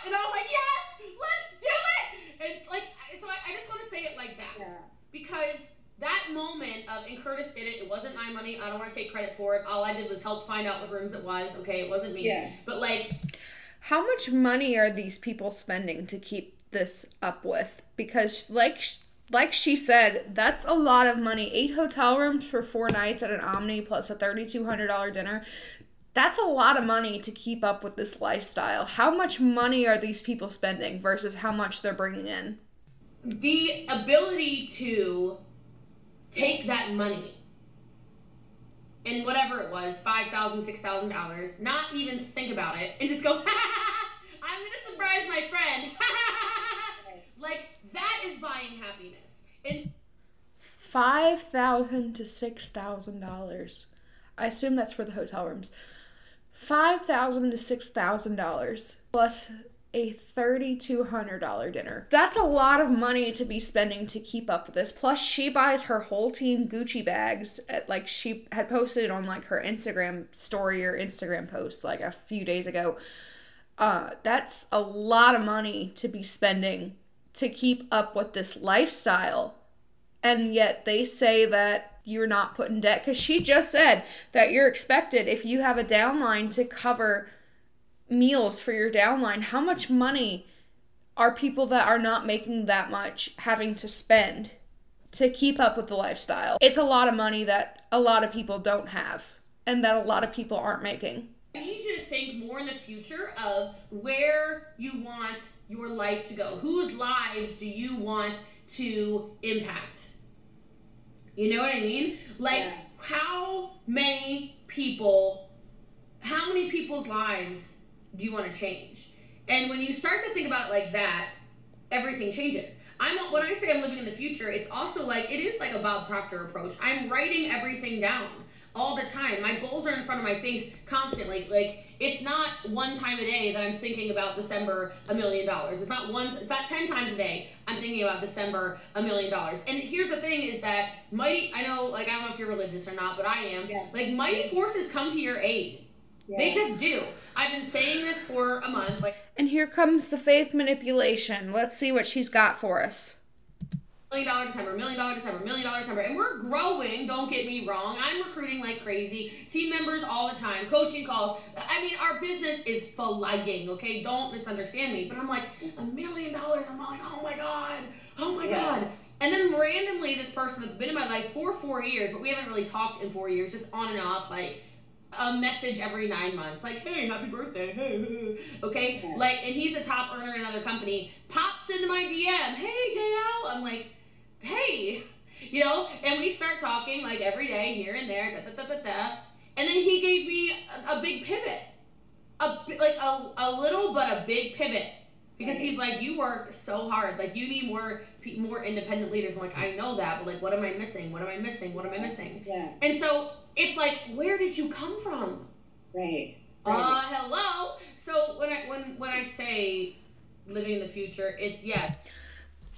And I was like, yes, let's do it! And, like, so I just want to say it like that. Yeah. Because that moment of, and Curtis did it wasn't my money, I don't want to take credit for it, all I did was help find out what rooms it was, okay, it wasn't me. Yeah. But, like, how much money are these people spending to keep this up with? Because like she said, that's a lot of money. 8 hotel rooms for 4 nights at an Omni plus a $3,200 dinner. That's a lot of money to keep up with this lifestyle. How much money are these people spending versus how much they're bringing in? The ability to take that money and whatever it was, $5,000, $6,000, not even think about it, and just go, I'm gonna surprise my friend. Like, that is buying happiness. And $5,000 to $6,000. I assume that's for the hotel rooms. $5,000 to $6,000 plus a $3,200 dinner. That's a lot of money to be spending to keep up with this. Plus, she buys her whole team Gucci bags. Like, she had posted on, like, her Instagram story or Instagram post, like, a few days ago. That's a lot of money to be spending to keep up with this lifestyle. And yet they say that you're not put in debt, because she just said that you're expected, if you have a downline, to cover meals for your downline. How much money are people that are not making that much having to spend to keep up with the lifestyle? It's a lot of money that a lot of people don't have and that a lot of people aren't making. I need you to think more in the future of where you want your life to go. Whose lives do you want to impact? You know what I mean? Like, Yeah. how many people's lives do you want to change? And when you start to think about it like that, everything changes. When I say I'm living in the future, it's also like, it is like a Bob Proctor approach. I'm writing everything down all the time. My goals are in front of my face constantly. Like, it's not one time a day that I'm thinking about December $1 million. It's not 10 times a day I'm thinking about December $1 million. And here's the thing is that I don't know if you're religious or not, but I am. Yeah. Like, mighty forces come to your aid. Yeah. They just do. I've been saying this for a month. And here comes the faith manipulation. Let's see what she's got for us. $1 million December, $1 million December, $1 million December. And we're growing, don't get me wrong. I'm recruiting like crazy. Team members all the time. Coaching calls. I mean, our business is flying, okay? Don't misunderstand me. But I'm like, $1 million. I'm like, oh my God. Oh my God. And then randomly, this person that's been in my life for 4 years, but we haven't really talked in 4 years, just on and off, like, a message every 9 months, like, hey, happy birthday, hey, okay? Yeah. Like, and he's a top earner in another company, pops into my DM, hey, JL, I'm like, hey, you know, and we start talking, like, every day, here and there, and then he gave me a big pivot, a little but a big pivot, because he's like, you work so hard, like, you need more independent leaders. I'm like, I know that, but, like, what am I missing? What am I missing? What am I missing? Yeah. And so it's like, where did you come from? Right. Hello. So when I say living in the future, it's yes.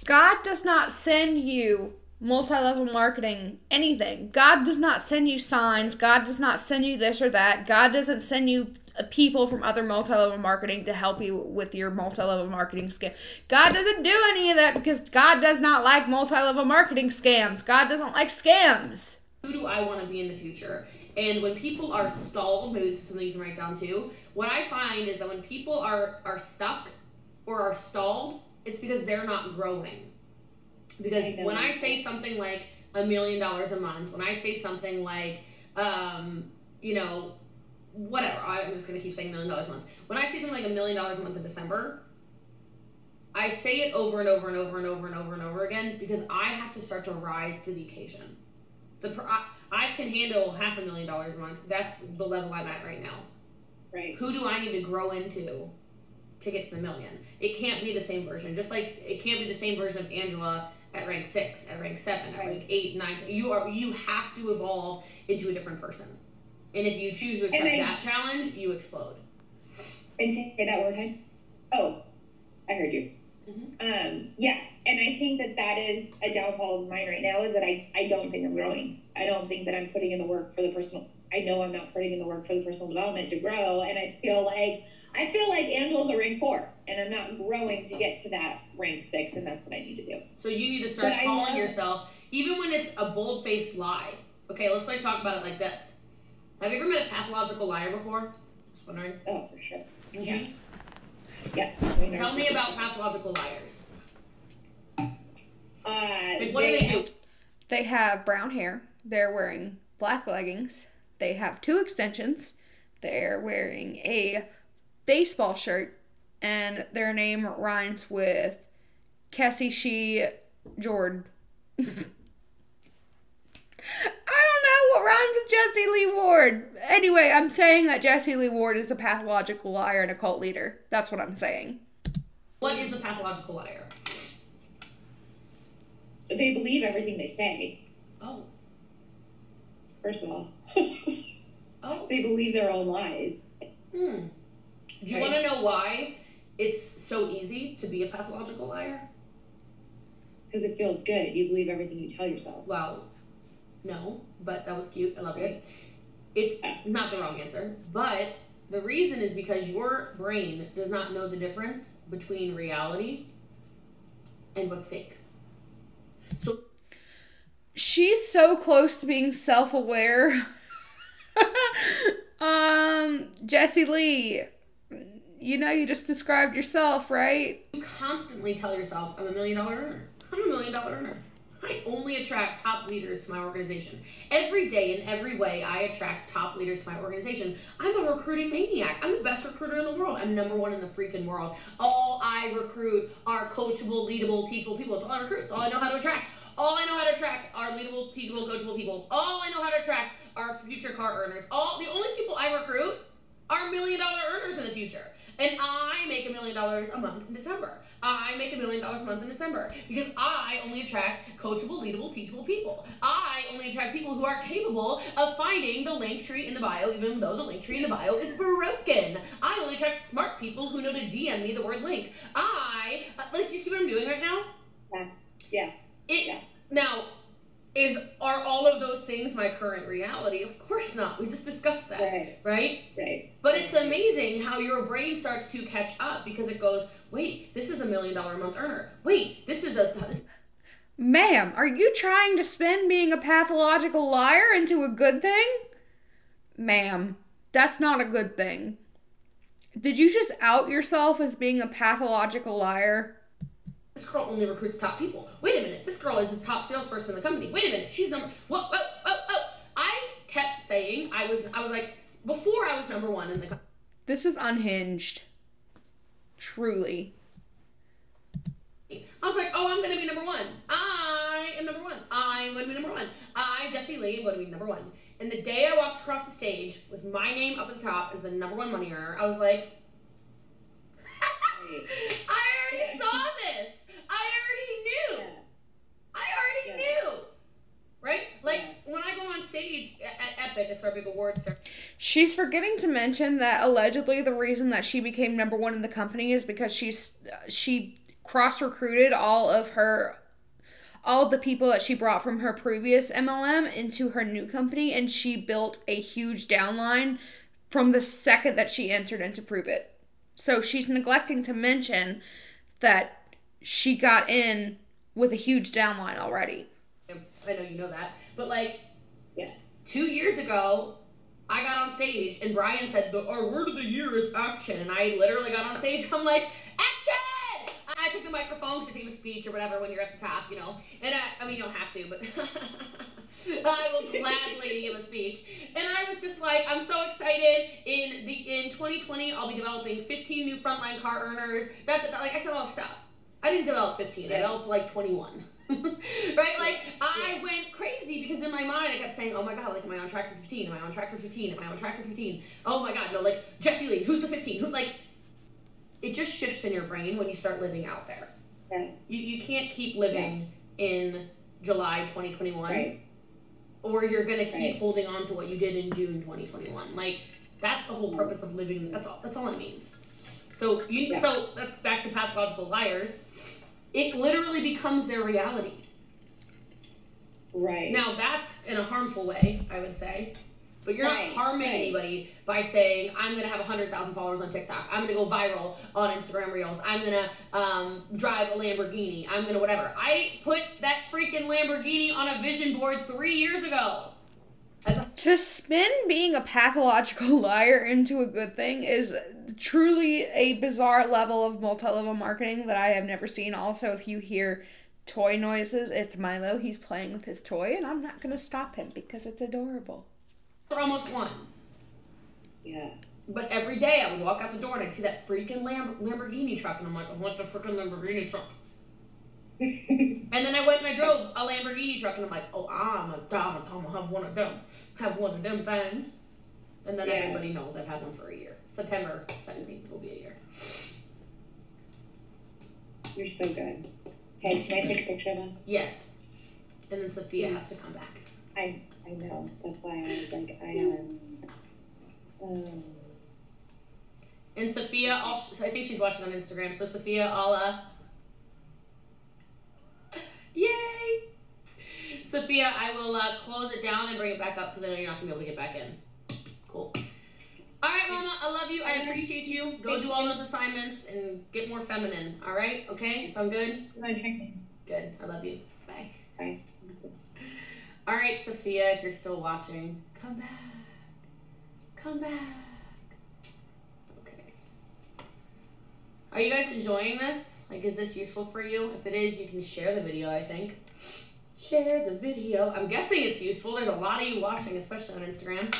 God does not send you multi-level marketing anything. God does not send you signs. God does not send you this or that. God doesn't send you people from other multi-level marketing to help you with your multi-level marketing scam. God doesn't do any of that because God does not like multi-level marketing scams. God doesn't like scams. Who do I want to be in the future? And when people are stalled, maybe this is something you can write down too, what I find is that when people are stuck or are stalled, it's because they're not growing. Because when I say something like $1 million a month, when I say something like, you know, whatever, I'm just going to keep saying $1 million a month. When I say something like $1 million a month in December, I say it over and over and over and over and over and over again because I have to start to rise to the occasion. I can handle $500,000 a month. That's the level I'm at right now. Right. Who do I need to grow into to get to the million? It can't be the same version. Just like it can't be the same version of Angela at rank 6, at rank 7, at rank 8, 9. You have to evolve into a different person. And if you choose to accept that challenge, you explode. And say that one more time. Oh, I heard you. Yeah, and I think that is a downfall of mine right now is that I don't think I'm growing. I don't think that I'm putting in the work for the personal. I know I'm not putting in the work for the personal development to grow, and I feel like Angela's a rank 4, and I'm not growing to get to that rank 6, and that's what I need to do. So you need to start calling yourself, even when it's a bold-faced lie. Okay, let's like talk about it like this. Have you ever met a pathological liar before? Just wondering. Oh, for sure. Mm-hmm. Yeah. Yeah. Tell me about pathological liars. Like, what do they do? They have brown hair. They're wearing black leggings. They have 2 extensions. They're wearing a baseball shirt. And their name rhymes with Cassie, she, Jord. I don't know what rhymes with Jesse Lee Ward. Anyway, I'm saying that Jesse Lee Ward is a pathological liar and a cult leader. That's what I'm saying. What is a pathological liar? They believe everything they say. Oh. First of all. Oh. They believe their own lies. Do you want to know why it's so easy to be a pathological liar? Because it feels good. You believe everything you tell yourself. Well, no, but that was cute. I loved it. It's not the wrong answer, but the reason is because your brain does not know the difference between reality and what's fake. So she's so close to being self-aware. Jessie Lee, you know, you just described yourself, right? You constantly tell yourself, I'm $1 million earner. I'm $1 million earner. I only attract top leaders to my organization. Every day, in every way, I attract top leaders to my organization. I'm a recruiting maniac. I'm the best recruiter in the world. I'm #1 in the freaking world. All I recruit are coachable, leadable, teachable people. It's all I recruit. It's all I know how to attract. All I know how to attract are leadable, teachable, coachable people. All I know how to attract are future car earners. The only people I recruit are $1 million earners in the future. And I make $1 million a month in December. I make $1 million a month in December because I only attract coachable, leadable, teachable people. I only attract people who are capable of finding the link tree in the bio, even though the link tree in the bio is broken. I only attract smart people who know to DM me the word link. Do you see what I'm doing right now? Yeah. Now, are all of those things my current reality? Of course not. We just discussed that. Right? But it's amazing how your brain starts to catch up because it goes, wait, this is $1 million a month earner. Wait, this is Ma'am, are you trying to spin being a pathological liar into a good thing? Ma'am, that's not a good thing. Did you just out yourself as being a pathological liar? This girl only recruits top people. Wait a minute, this girl is the top salesperson in the company. Wait a minute, she's whoa. I kept saying, I was like, before I was #1 in the company. This is unhinged. Truly. I was like, oh, I'm going to be #1. I am #1. I'm going to be #1. I, Jessie Lee, am going to be #1. And the day I walked across the stage with my name up at the top as the #1 money earner, I was like, I already saw this. I already knew. Right? Like, when I go on stage at Epic, it's our big awards ceremony. She's forgetting to mention that allegedly the reason that she became #1 in the company is because she cross-recruited all of the people that she brought from her previous MLM into her new company, and she built a huge downline from the second that she entered into Pruvit. So she's neglecting to mention that she got in with a huge downline already. I know you know that. But 2 years ago, I got on stage and Brian said, our word of the year is action. And I literally got on stage. I'm like, action! I take the microphone to give a speech or whatever when you're at the top, you know. And I mean, you don't have to, but I will gladly give a speech. And I was just like, I'm so excited. In 2020, I'll be developing 15 new frontline car earners. Like I said, all the stuff. I didn't develop 15. I developed like 21. Right? Like, I went crazy because in my mind I kept saying, oh my god, like, am I on track for 15? Am I on track for 15? Am I on track for 15? Oh my god, no, like, Jessie Lee, who's the 15? Who, like, it just shifts in your brain when you start living out there. Yeah. You can't keep living in July 2021. Right. Or you're going to keep holding on to what you did in June 2021. Like, that's the whole purpose of living. That's all it means. So, so back to pathological liars. It literally becomes their reality. Right. Now, that's in a harmful way, I would say. But you're not harming anybody by saying, I'm going to have 100,000 followers on TikTok. I'm going to go viral on Instagram Reels. I'm going to drive a Lamborghini. I'm going to whatever. I put that freaking Lamborghini on a vision board 3 years ago. To spin being a pathological liar into a good thing is truly a bizarre level of multi-level marketing that I have never seen. Also, if you hear toy noises, it's Milo. He's playing with his toy, and I'm not going to stop him because it's adorable. For almost one. Yeah. But every day I would walk out the door and I'd see that freaking Lamborghini truck, and I'm like, I want the freaking Lamborghini truck. And then I went and I drove a Lamborghini truck, and I'm like, oh, I'm gonna have one of them. Have one of them things. And then everybody knows I've had one for a year. September 17th will be a year. You're so good. Hey, can I take a picture of them? Yes. And then Sophia has to come back. I know. That's why I was like, And Sophia, I think she's watching on Instagram. So Sophia, yay! Sophia, I will close it down and bring it back up because I know you're not going to be able to get back in. Cool. All right, Mama, I love you. I appreciate you. Go do all those assignments and get more feminine. All right? Okay? Sound good? Good. I love you. Bye. Bye. All right, Sophia, if you're still watching, come back. Come back. Okay. Are you guys enjoying this? Like, is this useful for you? If it is, you can share the video, I think. Share the video. I'm guessing it's useful. There's a lot of you watching, especially on Instagram.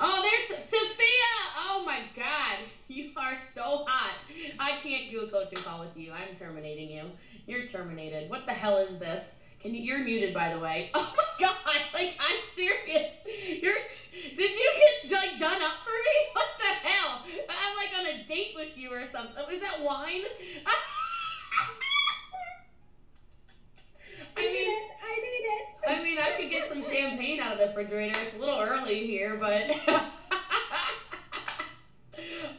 Oh, there's Sophia! Oh my God. You are so hot. I can't do a coaching call with you. I'm terminating you. You're terminated. What the hell is this? You're muted, by the way. Oh my God, like, I'm serious. Did you get, like, done up for me? What the hell? I'm, like, on a date with you or something. Is that wine? I mean, I could get some champagne out of the refrigerator. It's a little early here, but...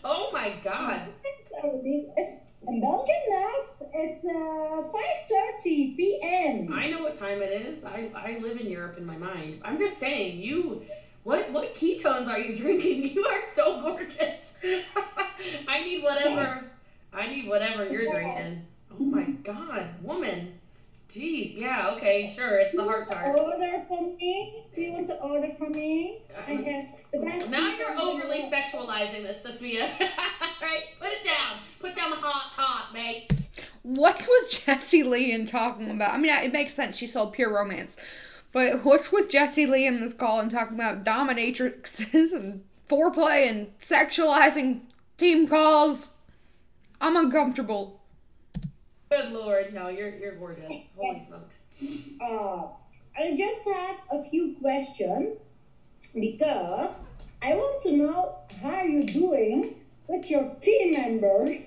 Oh my God. And Belgian nights, it's 5:30 p.m. I know what time it is. I live in Europe in my mind. I'm just saying, what ketones are you drinking? You are so gorgeous. I need whatever you're drinking. Oh my God, woman. Jeez, yeah, okay, sure, it's the heart tart. Order from me? Do you want to order from me? I have the best. Now you're overly sexualizing this, Sophia. Right? Put it down. Put down the hot, mate. What's with Jessie Lee and talking about? I mean, it makes sense. She sold pure romance. But what's with Jessie Lee in this call and talking about dominatrixes and foreplay and sexualizing team calls? I'm uncomfortable. Good Lord, no, you're gorgeous. Holy smokes. I just have a few questions because I want to know how you're doing with your team members.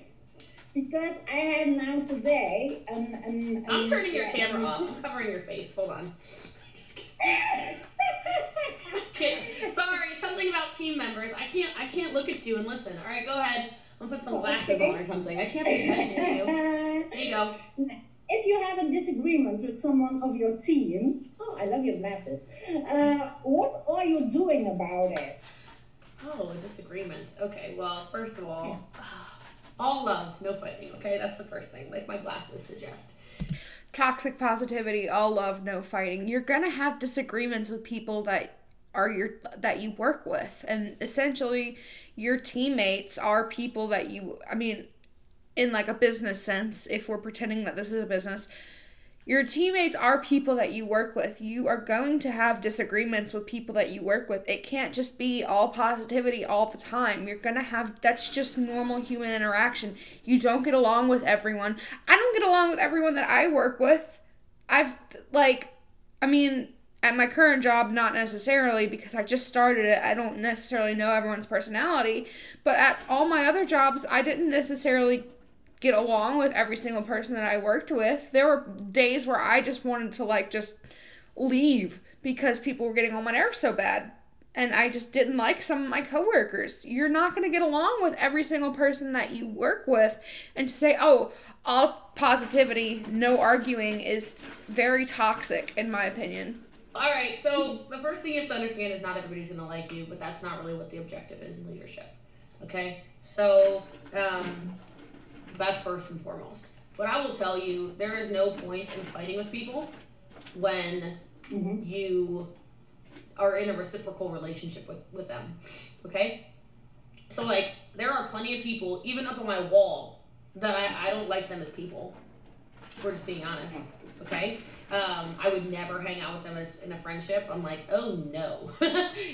Because I had now today I'm turning your camera off. I'm covering your face. Hold on. Just kidding. Sorry, something about team members. I can't look at you and listen. All right, go ahead. I'm gonna put some glasses on or something. I can't pay attention to you. There you go. If you have a disagreement with someone of your team, oh, I love your glasses. What are you doing about it? Oh, a disagreement. Okay, well, first of all love, no fighting, okay? That's the first thing, like my glasses suggest. Toxic positivity, all love, no fighting. You're gonna have disagreements with people that you work with, and essentially your teammates are people that in like a business sense, if we're pretending that this is a business, your teammates are people that you work with. You are going to have disagreements with people that you work with. It can't just be all positivity all the time. You're going to have, that's just normal human interaction. You don't get along with everyone. I don't get along with everyone that I work with. At my current job, not necessarily, because I just started it. I don't necessarily know everyone's personality. But at all my other jobs, I didn't necessarily get along with every single person that I worked with. There were days where I just wanted to just leave because people were getting on my nerves so bad. And I just didn't like some of my coworkers. You're not going to get along with every single person that you work with. And to say, oh, all positivity, no arguing is very toxic, in my opinion. All right, so the first thing you have to understand is not everybody's going to like you, but that's not really what the objective is in leadership. Okay? So, that's first and foremost. But I will tell you, there is no point in fighting with people when you are in a reciprocal relationship with them. Okay? So, there are plenty of people, even up on my wall, that I don't like them as people. We're just being honest. Okay? I would never hang out with them as in a friendship. I'm like, oh no.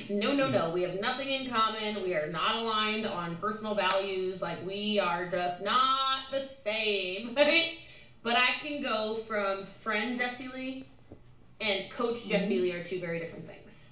No. We have nothing in common. We are not aligned on personal values. We are just not the same, right? But I can go from friend Jessie Lee and coach Jessie Lee are two very different things.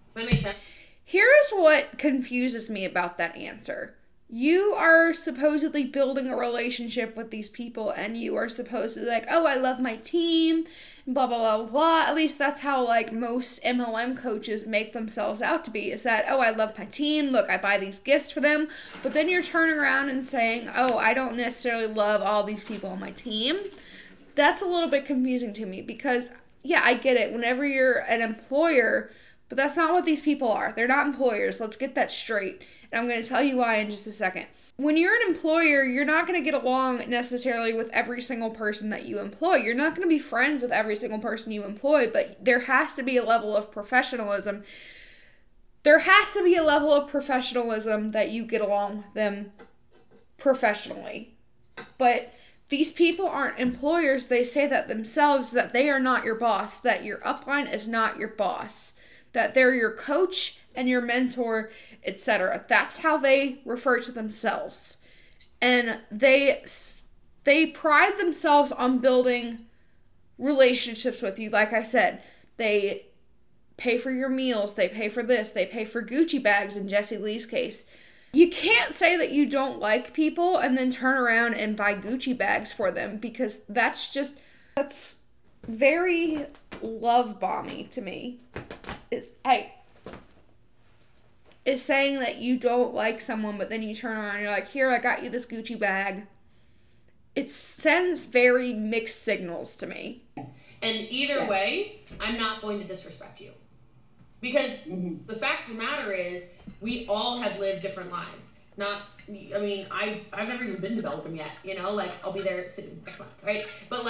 Does that make sense? Here's what confuses me about that answer. You are supposedly building a relationship with these people, and you are supposedly oh, I love my team, blah, blah, blah, blah. At least that's how, most MLM coaches make themselves out to be, is that, oh, I love my team, look, I buy these gifts for them. But then you're turning around and saying, oh, I don't necessarily love all these people on my team. That's a little bit confusing to me because, yeah, I get it. Whenever you're an employer, but that's not what these people are. They're not employers. Let's get that straight. And I'm going to tell you why in just a second. When you're an employer, you're not going to get along necessarily with every single person that you employ. You're not going to be friends with every single person you employ, but there has to be a level of professionalism. There has to be a level of professionalism that you get along with them professionally. But these people aren't employers. They say that themselves, that they are not your boss, that your upline is not your boss, that they're your coach and your mentor, etc. That's how they refer to themselves. And they pride themselves on building relationships with you. Like I said, they pay for your meals, they pay for this, they pay for Gucci bags in Jessie Lee's case. You can't say that you don't like people and then turn around and buy Gucci bags for them, because that's very love bomby to me. Is saying that you don't like someone, but then you turn around and you're like, here, I got you this Gucci bag. It sends very mixed signals to me. And either way, I'm not going to disrespect you. Because the fact of the matter is, we all have lived different lives. I've never even been to Belgium yet, I'll be there soon, next month, right? But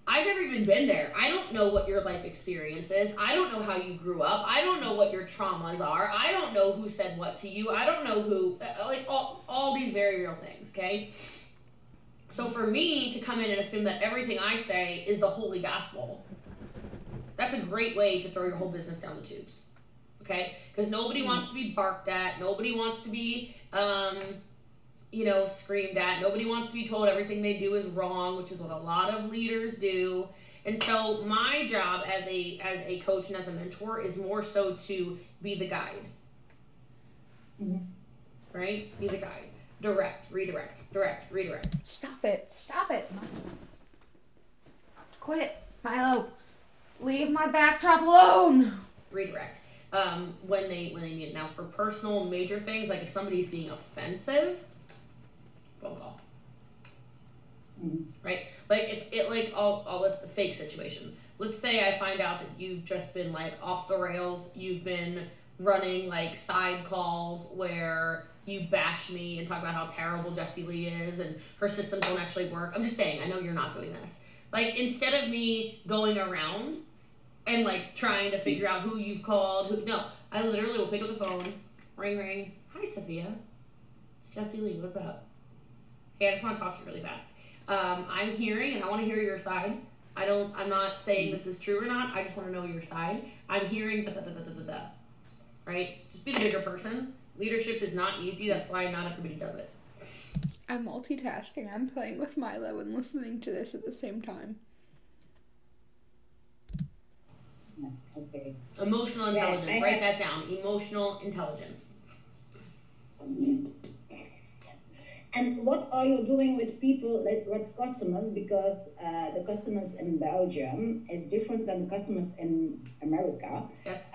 I've never even been there. I don't know what your life experience is. I don't know how you grew up. I don't know what your traumas are. I don't know who said what to you. I don't know who, all these very real things, okay? So for me to come in and assume that everything I say is the holy gospel, that's a great way to throw your whole business down the tubes, okay? Because nobody wants to be barked at. Nobody wants to be, screamed at. Nobody wants to be told everything they do is wrong, which is what a lot of leaders do. And so my job as a coach and as a mentor is more so to be the guide. Right? Be the guide. Direct, redirect. Stop it. Quit it, Milo. Leave my backdrop alone. Redirect. When they need it. Now, for personal major things, if somebody's being offensive, phone call. Right? I'll let the fake situation. Let's say I find out that you've just been off the rails. You've been running side calls where you bash me and talk about how terrible Jessie Lee is and her systems don't actually work. I'm just saying, I know you're not doing this. Instead of me going around and trying to figure out who you've called, no, I literally will pick up the phone, ring, hi Sophia, it's Jessie Lee, what's up? Hey, I just want to talk to you really fast. I'm hearing, and I want to hear your side. I'm not saying this is true or not. I just want to know your side. I'm hearing da. Right? Just be the bigger person. Leadership is not easy. That's why not everybody does it. I'm multitasking. I'm playing with Milo and listening to this at the same time. Okay. Emotional intelligence. Write that down. Emotional intelligence. And what are you doing with people, like with customers? Because the customers in Belgium is different than the customers in America. Yes.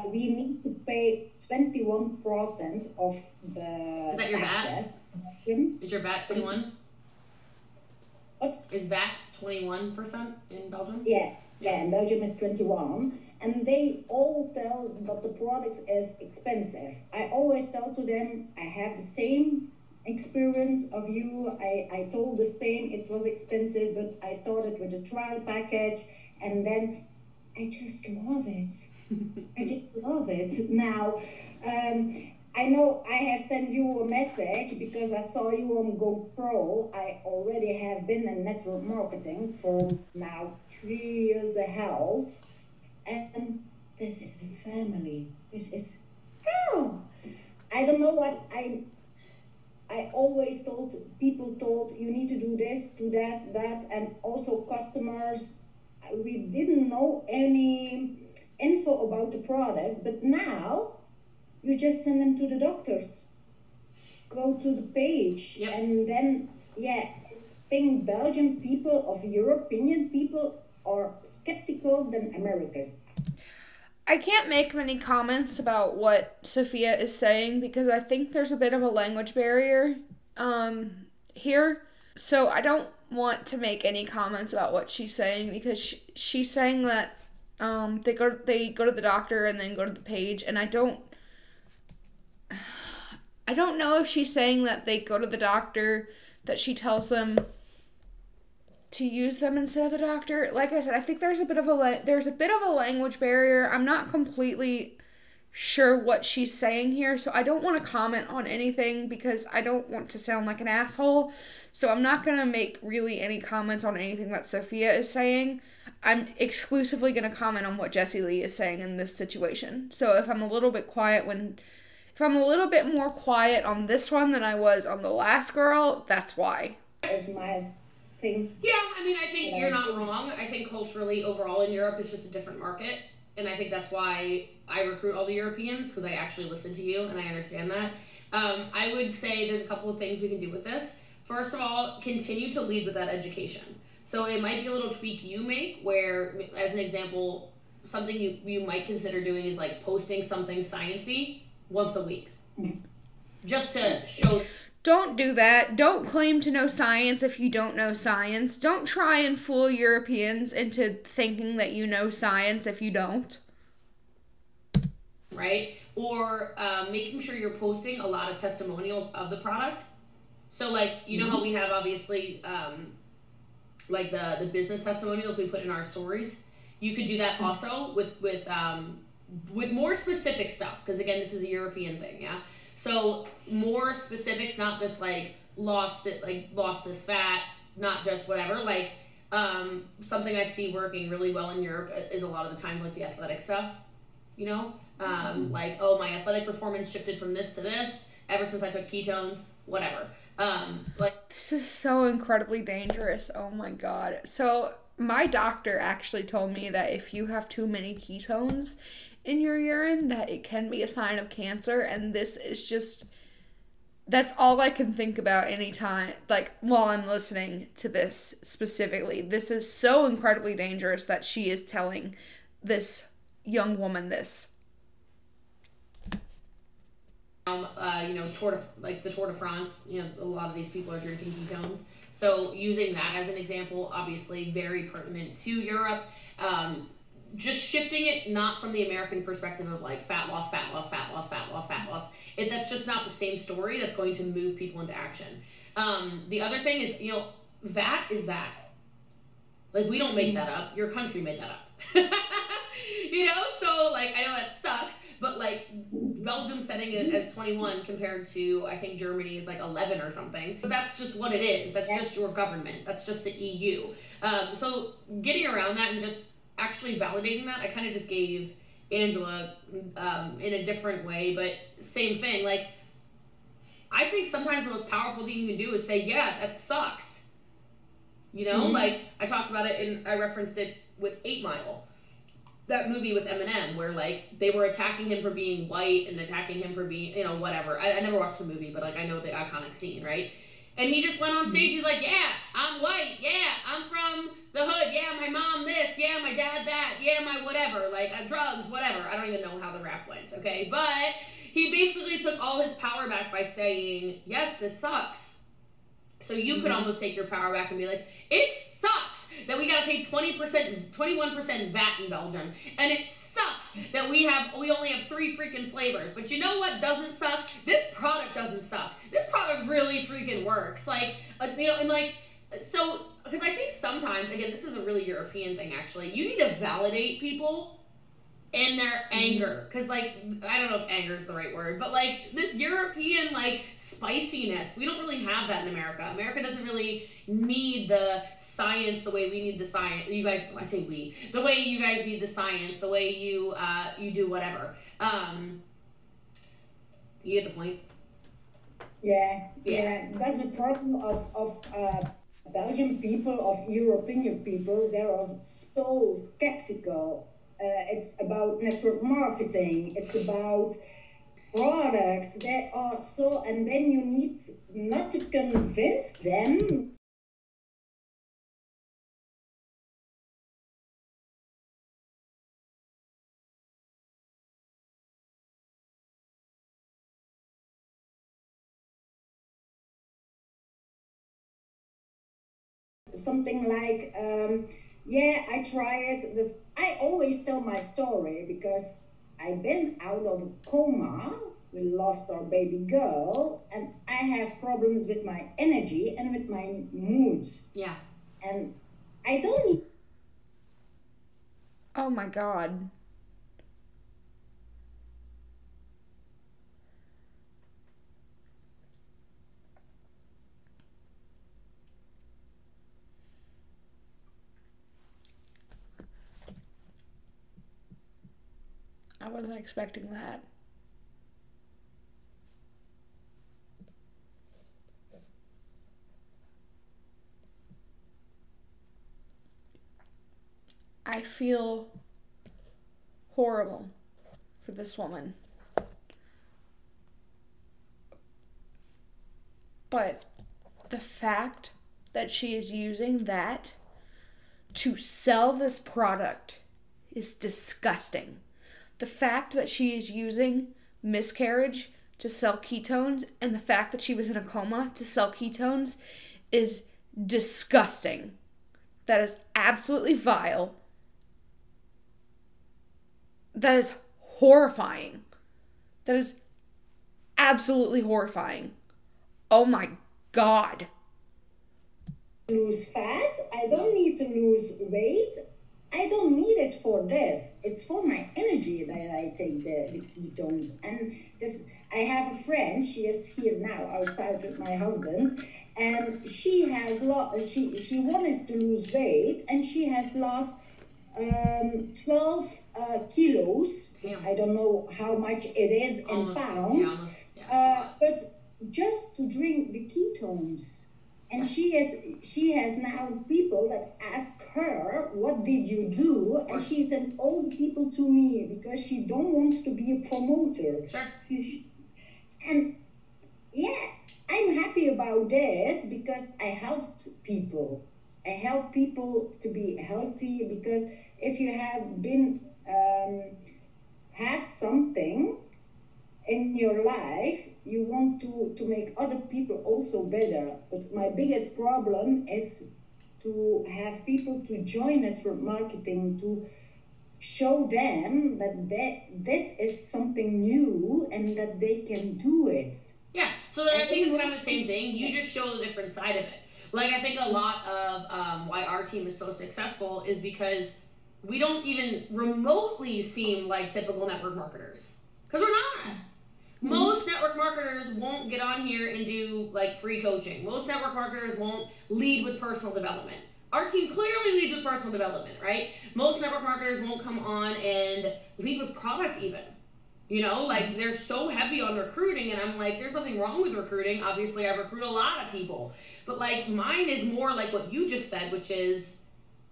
We need to pay 21% of the Is that your access. VAT? Is your VAT 21? What? Is VAT 21% in Belgium? Yeah, in Belgium is 21. And they all tell that the product is expensive. I always tell to them, I have the same experience of you. I told the same, it was expensive, but I started with a trial package, and then I just love it. I just love it. Now, I know I have sent you a message because I saw you on GoPro. I already have been in network marketing for now 3 years and a half. And this is the family. This is, I don't know what I always told people you need to do this, do that, and also customers. We didn't know any info about the products, but now you just send them to the doctors. Go to the page, and then I think Belgian people of European people are skeptical than Americans. I can't make many comments about what Sophia is saying because I think there's a bit of a language barrier here. So I don't want to make any comments about what she's saying because she's saying that they go to the doctor and then go to the page, and I don't know if she's saying that they go to the doctor, that she tells them to use them instead of the doctor. Like I said, I think there's a bit of a language barrier. I'm not completely sure what she's saying here, so I don't want to comment on anything because I don't want to sound like an asshole. So I'm not going to make really any comments on anything that Sophia is saying. I'm exclusively going to comment on what Jessie Lee is saying in this situation. So if I'm a little bit more quiet on this one than I was on the last girl, that's why. Is my thing. Yeah, I mean, I think you're not wrong. I think culturally, overall in Europe, it's just a different market. And I think that's why I recruit all the Europeans, because I actually listen to you and I understand that. I would say there's a couple of things we can do with this. First of all, continue to lead with that education. So it might be a little tweak you make where, as an example, something you might consider doing is like posting something sciencey once a week. Just to show... Don't do that. Don't claim to know science if you don't know science. Don't try and fool Europeans into thinking that you know science if you don't. Right? Or making sure you're posting a lot of testimonials of the product. So, like, you know how we have, obviously, like the business testimonials we put in our stories? You could do that also with more specific stuff. Because, again, this is a European thing, yeah? So more specifics, not just like lost this fat, not just whatever. Like something I see working really well in Europe is a lot of the times like the athletic stuff, you know, like, oh, my athletic performance shifted from this to this ever since I took ketones, whatever. Like, this is so incredibly dangerous. Oh my God. So my doctor actually told me that if you have too many ketones in your urine, that it can be a sign of cancer, and this is just, that's all I can think about anytime, like, while I'm listening to this specifically. This is so incredibly dangerous that she is telling this young woman this. You know, the Tour de France, you know, a lot of these people are drinking ketones. So using that as an example, obviously very pertinent to Europe. Just shifting it not from the American perspective of like fat loss. That's just not the same story that's going to move people into action. The other thing is, you know, VAT is VAT. Like, we don't make that up. Your country made that up. You know? So, like, I know that sucks, but, like, Belgium setting it as 21 compared to, I think Germany is like 11 or something. But that's just what it is. That's just your government. That's just the EU. So getting around that and just actually validating that, I kind of just gave Angela in a different way, but same thing. Like, I think sometimes the most powerful thing you can do is say, yeah, that sucks. You know, like I talked about it and I referenced it with 8 Mile. That movie with Eminem where like they were attacking him for being white and attacking him for being, you know, whatever. I never watched the movie, but like I know the iconic scene, right? And he just went on stage, he's like, yeah, I'm white, yeah, I'm from the hood, yeah, my mom this, yeah, my dad that, yeah, my whatever, like drugs, whatever. I don't even know how the rap went, okay? But he basically took all his power back by saying, yes, this sucks. So you could almost take your power back and be like, it sucks that we gotta pay 21% VAT in Belgium, and it sucks that we only have 3 freaking flavors. But you know what doesn't suck? This product doesn't suck. This product really freaking works. Like, you know, and like, so, because I think sometimes, again, this is a really European thing actually, you need to validate people in their anger, because like, I don't know if anger is the right word, but like this European like spiciness, we don't really have that in America. America doesn't really need the science the way we need the science. You guys, I say we, the way you guys need the science, the way you you do whatever. You get the point? Yeah. That's the problem of Belgian people, of European people. They are so skeptical. It's about network marketing. It's about products that are so, and then you need not to convince them. Something like, yeah, I tried this. I always tell my story because I've been out of a coma. We lost our baby girl, and I have problems with my energy and with my mood. Yeah. And I don't need. Oh my God. I wasn't expecting that. I feel horrible for this woman. But the fact that she is using that to sell this product is disgusting. The fact that she is using miscarriage to sell ketones and the fact that she was in a coma to sell ketones is disgusting. That is absolutely vile. That is horrifying. That is absolutely horrifying. Oh my God. Lose fat. I don't need to lose weight. I don't need it for this. It's for my energy that I take the ketones. And this, I have a friend, she is here now outside with my husband, and she has she wanted to lose weight, and she has lost 12 kilos. Damn. I don't know how much it is in pounds, but just to drink the ketones. And she has now people that ask her, what did you do? And she sent all the people to me because she don't want to be a promoter. Sure. And yeah, I'm happy about this because I helped people. I help people to be healthy, because if you have been, have something in your life, you want to make other people also better. But my biggest problem is to have people to join network marketing, to show them that this is something new and that they can do it. Yeah, so I think it's kind of the same thing. You just show the different side of it. Like, I think a lot of why our team is so successful is because we don't even remotely seem like typical network marketers. Because we're not. Most network marketers won't get on here and do like free coaching. Most network marketers won't lead with personal development. Our team clearly leads with personal development, right? Most network marketers won't come on and lead with product even. You know, like they're so heavy on recruiting, and I'm like, there's nothing wrong with recruiting. Obviously, I recruit a lot of people. But like mine is more like what you just said, which is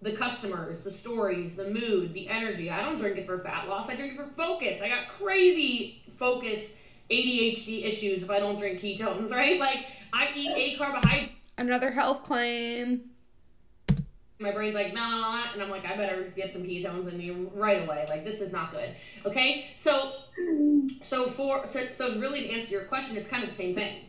the customers, the stories, the mood, the energy. I don't drink it for fat loss. I drink it for focus. I got crazy focus ADHD issues if I don't drink ketones, right? Like I eat a carbohydrate. Another health claim. My brain's like, nah, and I'm like, I better get some ketones in me right away. Like, this is not good. Okay? So really to answer your question, it's kind of the same thing.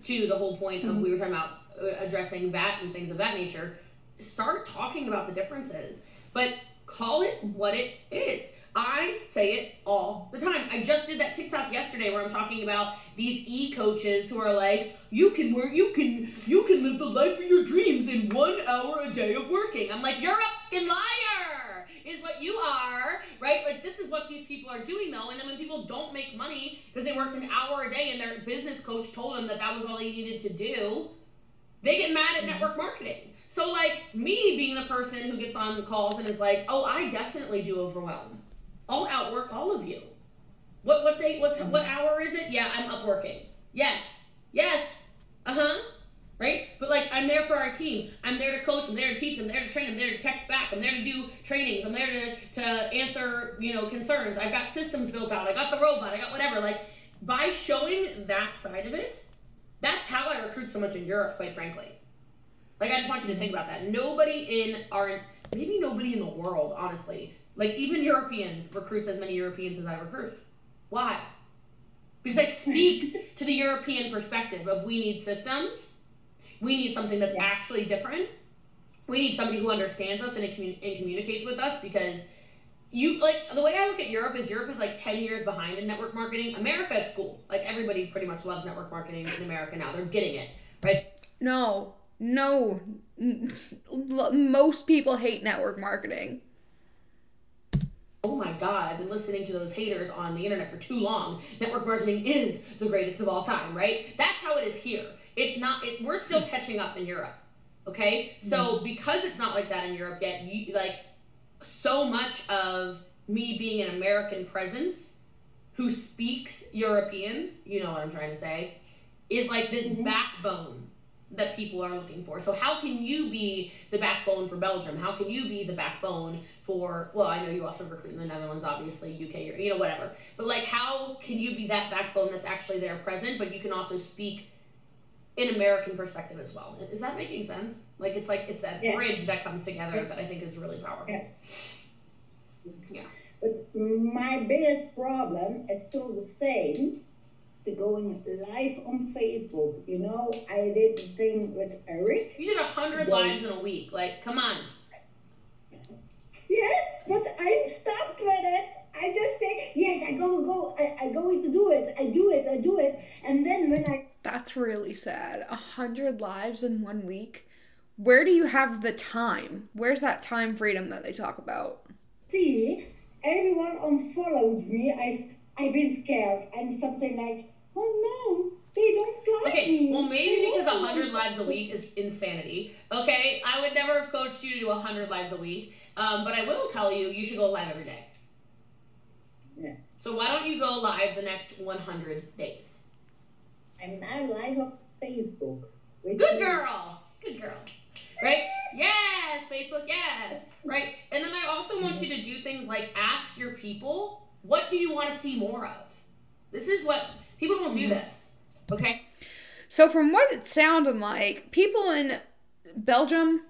To the whole point of we were talking about addressing that and things of that nature. Start talking about the differences, but call it what it is. I say it all the time. I just did that TikTok yesterday where I'm talking about these e-coaches who are like, you can live the life of your dreams in 1 hour a day of working. I'm like, you're a fucking liar, is what you are, right? Like, this is what these people are doing though. And then when people don't make money because they worked an hour a day and their business coach told them that that was all they needed to do, they get mad at network marketing. So like me being the person who gets on calls and is like, oh, I definitely do overwhelm. I'll outwork all of you. What hour is it? Yeah, I'm up working. Yes. Right? But like, I'm there for our team. I'm there to coach. I'm there to teach. I'm there to train. I'm there to text back. I'm there to do trainings. I'm there to answer, concerns. I've got systems built out. I got the robot. I got whatever. Like, by showing that side of it, that's how I recruit so much in Europe, quite frankly. Like, I just want you to think about that. Maybe nobody in the world, honestly, like even Europeans recruits as many Europeans as I recruit. Why? Because I speak to the European perspective of we need systems. We need something that's actually different. We need somebody who understands us and communicates with us, because the way I look at Europe is like 10 years behind in network marketing. America, it's cool. Like everybody pretty much loves network marketing in America now. They're getting it, right? No. Most people hate network marketing. Oh my God, I've been listening to those haters on the internet for too long. Network marketing is the greatest of all time, right? That's how it is here. It's not, we're still catching up in Europe, okay? So because it's not like that in Europe yet, so much of me being an American presence who speaks European, you know what I'm trying to say, is like this backbone that people are looking for. So how can you be the backbone for Belgium? How can you be the backbone for, well, I know you also recruit in the Netherlands, obviously, UK, whatever. But like, how can you be that backbone that's actually there present, but you can also speak in American perspective as well? Is that making sense? It's that bridge that comes together that I think is really powerful. Yeah. But my biggest problem is still the same. Going live on Facebook, I did the thing with Eric. You did 100 lives in a week. Like, come on. Yes, but I'm stuck with it. I just say, yes, I'm going to do it. I do it. And then when That's really sad. 100 lives in 1 week. Where do you have the time? Where's that time freedom that they talk about? See, everyone unfollows me. I've been scared and something like, oh no, they don't like me. Okay, well maybe because 100 lives a week is insanity. Okay, I would never have coached you to do 100 lives a week, but I will tell you, you should go live every day. Yeah. So why don't you go live the next 100 days? I'm now live on Facebook. Good girl. Right? Yes, Facebook, yes. Right? And then I also want you to do things like ask your people, what do you want to see more of? This is what, people don't do this, okay? So from what it sounded like, people in Belgium,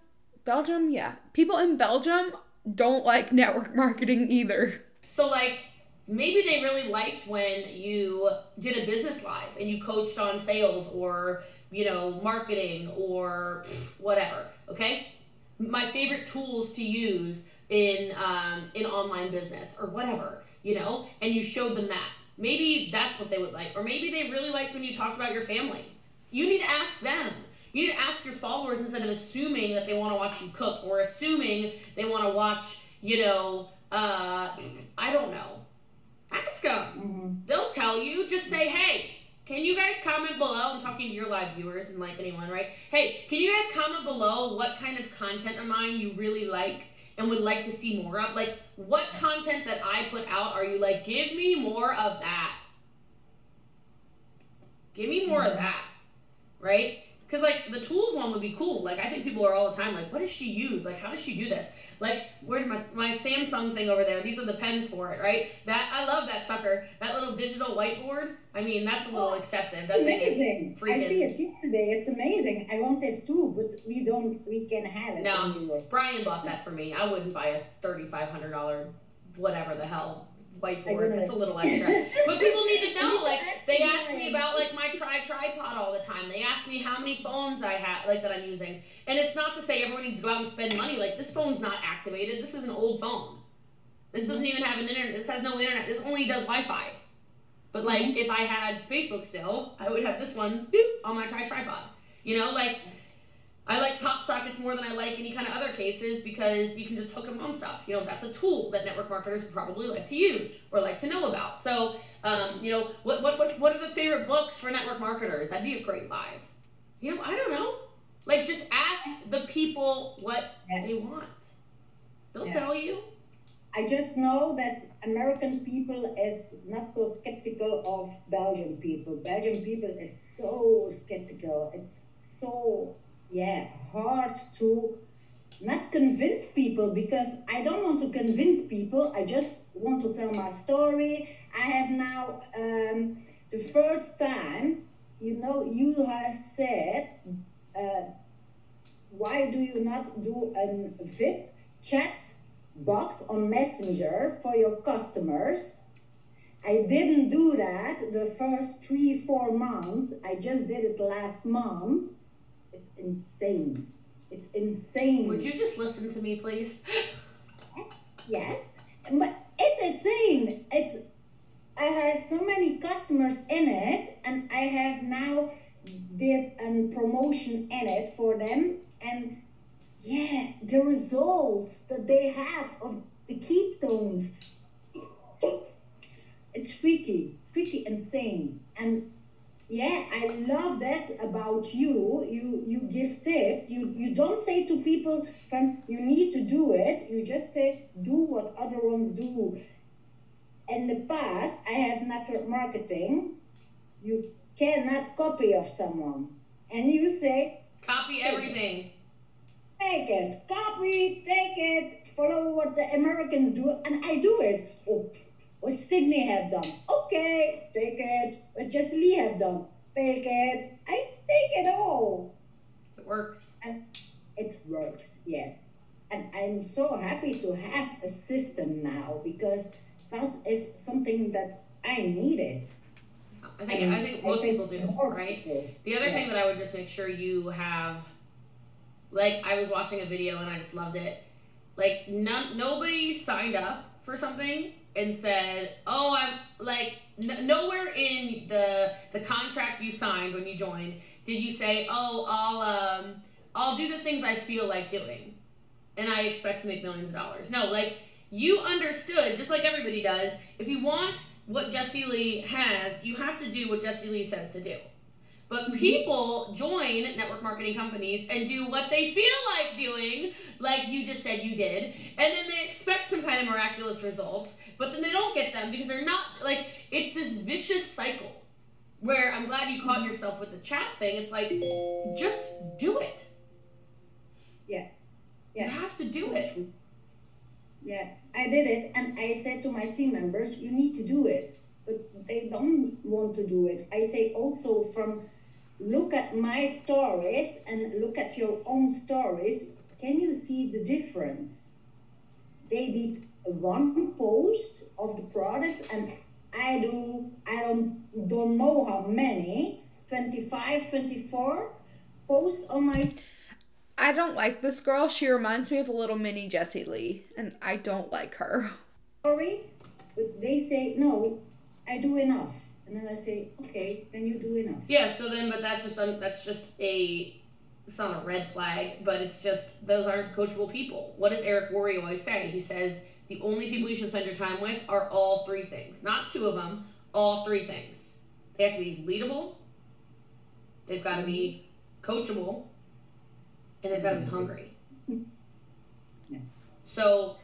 people in Belgium don't like network marketing either. So like, maybe they really liked when you did a business live and you coached on sales or, marketing or whatever, okay? My favorite tools to use in online business or whatever, and you showed them that. Maybe that's what they would like. Or maybe they really liked when you talked about your family. You need to ask them. You need to ask your followers instead of assuming that they want to watch you cook or assuming they want to watch, I don't know. Ask them. They'll tell you. Just say, hey, can you guys comment below? I'm talking to your live viewers and like anyone, right? Hey, can you guys comment below what kind of content of mine you really like and would like to see more of? Like, what content that I put out are you like, give me more of that. Give me more of that, right? Because, like, the tools one would be cool. Like, I think people are all the time like, what does she use? Like, how does she do this? Like, where's my Samsung thing over there? These are the pens for it, right? That I love that sucker. That little digital whiteboard. I mean, that's a little excessive. That thing is freaking. I see it yesterday. It's amazing. I want this too, but we can have it. No, Brian bought that for me. I wouldn't buy a $3,500 whatever the hell whiteboard. It's a little extra. But people need to know, like, they ask me about, like, my tripod all the time. They ask me how many phones I have, like, that I'm using. And it's not to say everyone needs to go out and spend money. Like, this phone's not activated. This is an old phone. This doesn't even have an internet. This has no internet. This only does Wi-Fi. But, like, if I had Facebook still, I would have this one on my tripod. You know, like, I like pop sockets more than I like any kind of other cases because you can just hook them on stuff. You know, that's a tool that network marketers probably like to use or like to know about. So, you know, what are the favorite books for network marketers? That'd be a great live. You know, I don't know. Like, just ask the people what they want. They'll tell you. I just know that American people is not so skeptical of Belgian people. Belgian people is so skeptical. It's so... hard to not convince people because I don't want to convince people. I just want to tell my story. I have now the first time, you know, you have said, why do you not do a VIP chat box on Messenger for your customers? I didn't do that the first 3-4 months. I just did it last month. It's insane. It's insane. Would you just listen to me, please? Yes, but it's insane. I have so many customers in it, and I have now did a promotion in it for them, and yeah, the results that they have of the ketones, it's freaky insane. And yeah, I love that about you. You give tips. You don't say to people, you need to do it. You just say, do what other ones do. In the past, I have network marketing. You cannot copy of someone. And you say, copy everything. Take it. Copy, take it. Follow what the Americans do. And I do it. Oh, what Sydney have done. Okay, take it. What Jesse Lee have done. Take it. I take it all. It works. And it works, yes. And I'm so happy to have a system now because that is something that I needed. I think most people do, right? The other thing that I would just make sure you have, like, I was watching a video and I just loved it. Like, nobody signed up for something and said, oh, I'm like, nowhere in the contract you signed when you joined did you say, oh, I'll do the things I feel like doing and I expect to make millions of dollars. No, like, you understood, just like everybody does, if you want what Jesse Lee has, you have to do what Jesse Lee says to do. But people join network marketing companies and do what they feel like doing, like you just said you did, and then they expect some kind of miraculous results, but then they don't get them because they're not, like, it's this vicious cycle where I'm glad you caught yourself with the chat thing. It's like, just do it. Yeah. You have to do it. Yeah, I did it, and I said to my team members, you need to do it, but they don't want to do it. I say also look at my stories and look at your own stories. Can you see the difference? They did one post of the products, and I don't know how many, 25, 24 posts on my. I don't like this girl. She reminds me of a little mini Jessie Lee, and I don't like her. Sorry, but they say, no, I do enough. And then I say, okay, then you do enough. Yeah, so then, but that's just it's not a red flag, but it's just, those aren't coachable people. What does Eric Worre always say? He says, the only people you should spend your time with are all three things. Not two of them, all three things. They have to be leadable, they've got to be coachable, and they've got to be hungry. So,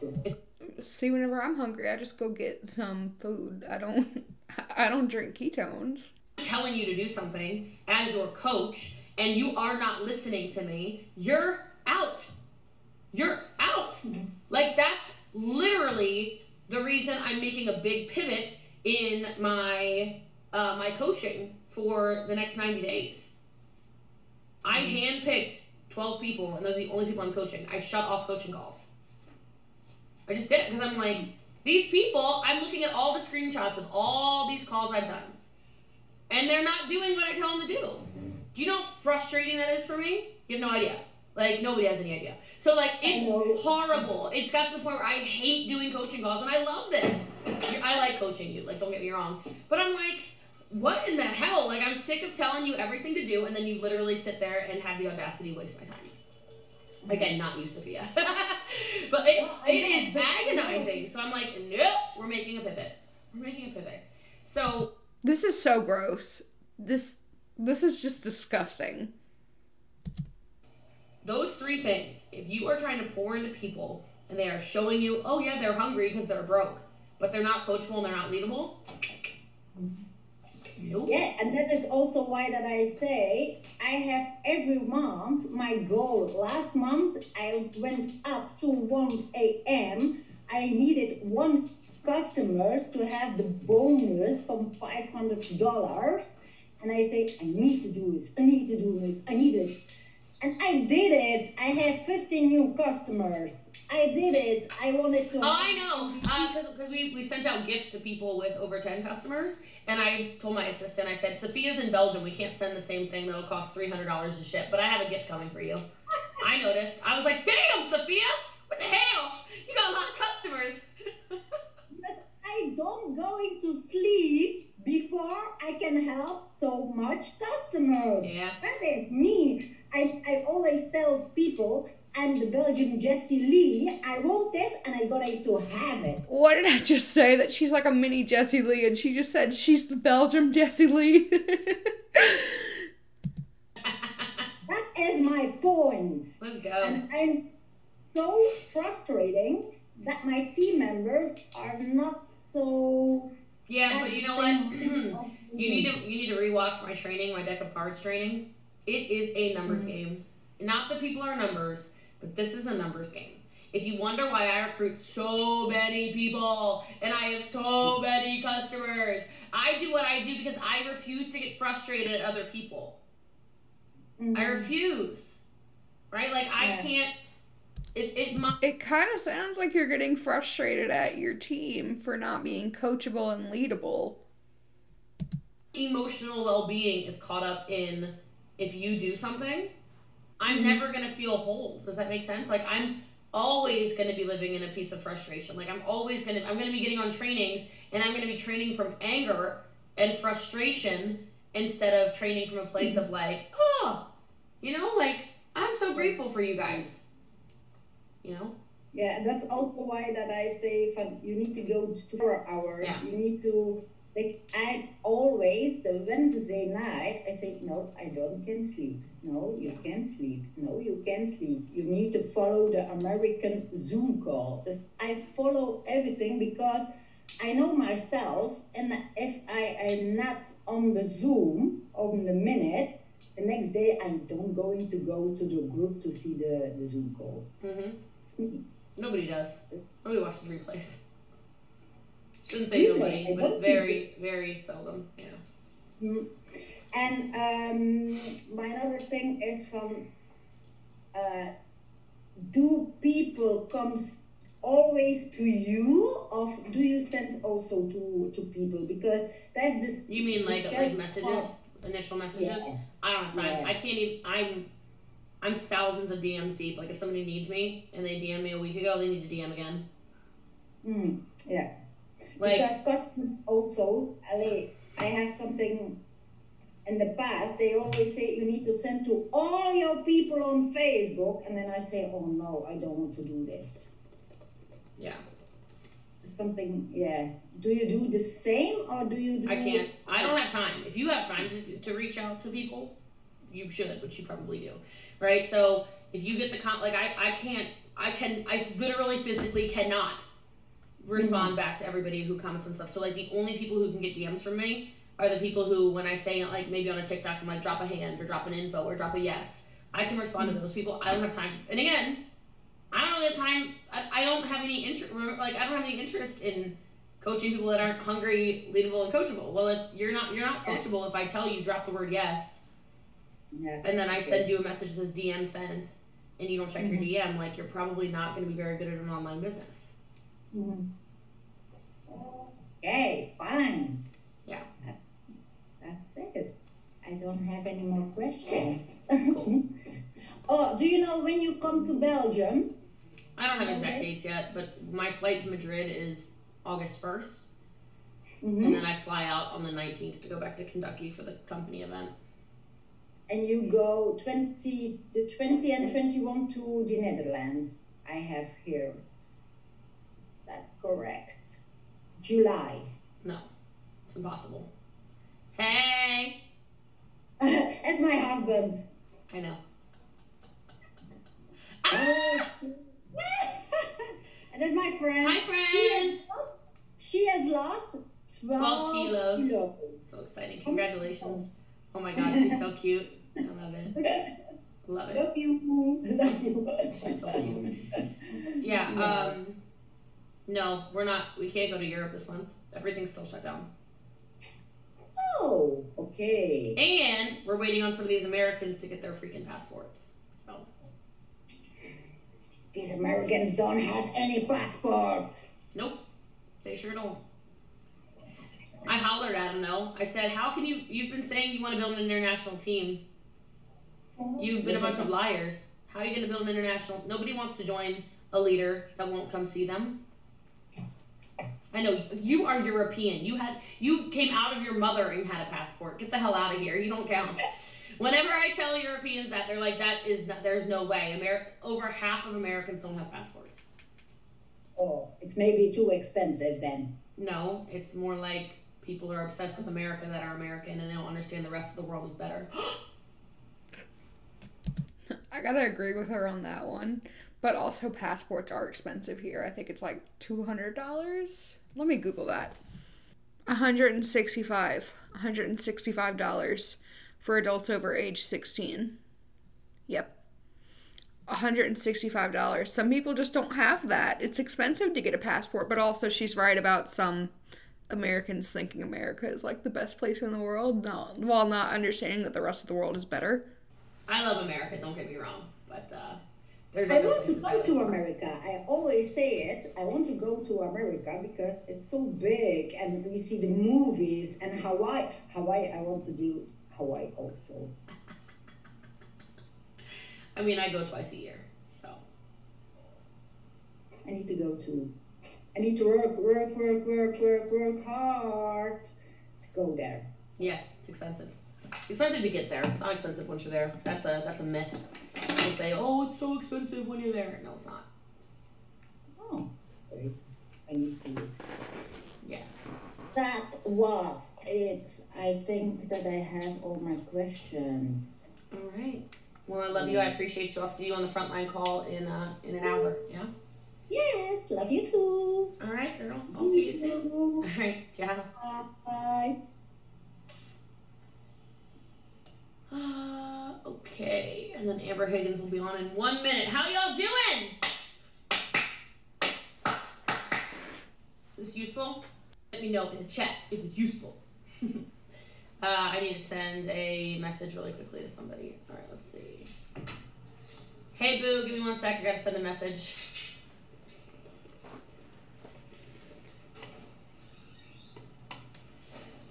see, whenever I'm hungry, I just go get some food. I don't drink ketones. I'm telling you to do something as your coach, and you are not listening to me, you're out. You're out. Like, that's literally the reason I'm making a big pivot in my my coaching for the next 90 days. I handpicked 12 people, and those are the only people I'm coaching. I shut off coaching calls. I just did it because I'm like, these people, I'm looking at all the screenshots of all these calls I've done, and they're not doing what I tell them to do. Do you know how frustrating that is for me? You have no idea. Like, nobody has any idea. So, like, it's horrible. It's got to the point where I hate doing coaching calls, and I love this. I like coaching you, like, don't get me wrong. But I'm like, what in the hell? Like, I'm sick of telling you everything to do, and then you literally sit there and have the audacity to waste my time. Again, not you, Sophia. But it is agonizing. So I'm like, nope, we're making a pivot. We're making a pivot. So this is so gross. This is just disgusting. Those three things, if you are trying to pour into people and they are showing you, oh yeah, they're hungry because they're broke, but they're not coachable and they're not leadable. Nope. Yeah, and that is also why that I say I have every month my goal. Last month I went up to 1 a.m. I needed 1 customers to have the bonus from $500, and I say I need to do this. I need to do this. I need it. And I did it. I have 50 new customers. I did it. I wanted to. Oh, I know. Because we sent out gifts to people with over 10 customers. And I told my assistant, I said, Sophia's in Belgium. We can't send the same thing that'll cost $300 to ship. But I have a gift coming for you. I noticed. I was like, damn, Sophia. What the hell? You got a lot of customers. But I don't going to sleep before I can help so much customers. Yeah. That is me. I always tell people, I'm the Belgian Jessie Lee. I wrote this and I got to have it. What did I just say? That she's like a mini Jessie Lee, and she just said she's the Belgium Jessie Lee. That is my point. Let's go. And I'm so frustrating that my team members are not so. Yeah, but you know what? you need to rewatch my training, my deck of cards training. It is a numbers game. Not that people are numbers, but this is a numbers game. If you wonder why I recruit so many people and I have so many customers, I do what I do because I refuse to get frustrated at other people. I refuse. Right? Like, I can't. It kind of sounds like you're getting frustrated at your team for not being coachable and leadable. Emotional well-being is caught up in if you do something, I'm never going to feel whole. Does that make sense? Like, I'm always going to be living in a piece of frustration. Like, I'm going to be getting on trainings, and I'm going to be training from anger and frustration instead of training from a place of like, oh, you know, like, I'm so grateful for you guys. You know? Yeah, that's also why that I say you need to go to 4 hours. Yeah. You need to, like, I always, the Wednesday night, I say, no, I can sleep. No, you can't sleep. No, you can't sleep. You need to follow the American Zoom call. I follow everything because I know myself, and if I am not on the Zoom on the minute, the next day I don't going to go to the group to see the Zoom call. Sleep. Nobody does. Nobody watches replays. Shouldn't say nobody, but it's very, very seldom. Yeah. And my other thing is from, do people come always to you, or do you send also to people? Because that's this. You mean like messages, initial messages? Yeah. I don't have time. Yeah. I can't even. I'm thousands of DMs deep. Like, if somebody needs me and they DM me a week ago, they need to DM again. Yeah. Like, because customers also, I have something in the past, they always say you need to send to all your people on Facebook, and then I say, oh no, I don't want to do this. Yeah. something, yeah. Do you do the same or do you do... I can't. I don't have time. If you have time to reach out to people, you should, which you probably do, right? So if you get the I literally physically cannot respond back to everybody who comments and stuff. So like the only people who can get DMs from me are the people who, when I say like maybe on a TikTok, I'm like drop a hand or drop an info or drop a yes. I can respond to those people. I don't have time. And again, I don't really have time. I don't have any interest. Like I don't have any interest in coaching people that aren't hungry, leadable, and coachable. Well, if you're not coachable, if I tell you drop the word yes, and then I send you a message that says DM sent, and you don't check your DM, like you're probably not going to be very good at an online business. Okay, fine. Yeah. That's it. I don't have any more questions. Cool. Oh, do you know when you come to Belgium? I don't have exact dates yet, but my flight to Madrid is August 1st. And then I fly out on the 19th to go back to Kentucky for the company event. And you go the 20 and 21 to the Netherlands. I have here. That's correct. July. No, it's impossible. Hey! As my husband. I know. And as my friend. Hi, friend! She has lost 12 kilos. So exciting. Congratulations. Oh my god, she's so cute. I love it. Love it. Love you. Love you. She's so cute. Yeah, no, we can't go to Europe this month. Everything's still shut down. Oh, okay. And we're waiting on some of these Americans to get their freaking passports. So these Americans don't have any passports. Nope. They sure don't. I hollered at them though. I said, how can you've been saying you want to build an international team. You've been a bunch of liars. How are you going to build an international? Nobody wants to join a leader that won't come see them. I know, you are European. You came out of your mother and had a passport. Get the hell out of here. You don't count. Whenever I tell Europeans that, they're like, there's no way. Over half of Americans don't have passports. Oh, it's maybe too expensive then. No, it's more like people are obsessed with America that are American and they don't understand the rest of the world is better. I gotta agree with her on that one. But also passports are expensive here. I think it's like $200. Let me Google that. $165 for adults over age 16. Yep. $165. Some people just don't have that. It's expensive to get a passport, but also she's right about some Americans thinking America is like the best place in the world, while not understanding that the rest of the world is better. I love America, don't get me wrong, but I want to go to America. I always say it. I want to go to America because it's so big and we see the movies and Hawaii. I want to do Hawaii also. I mean, I go twice a year, so. I need to go too. I need to work hard to go there. Yes, it's expensive. It's expensive to get there. It's not expensive once you're there. That's a myth. They say, oh, it's so expensive when you're there. No, it's not. Oh, great. I need to do it. Yes. That was it. I think that I have all my questions. All right. Well, I love you. I appreciate you. I'll see you on the frontline call in an hour. Yeah? Yes, love you too. All right, girl. I'll see you soon. All right, ciao. Bye. Okay, and then Amber Higgins will be on in 1 minute. How y'all doing? Is this useful? Let me know in the chat if it's useful. I need to send a message really quickly to somebody. All right, let's see. Hey, Boo, give me 1 sec. I gotta send a message.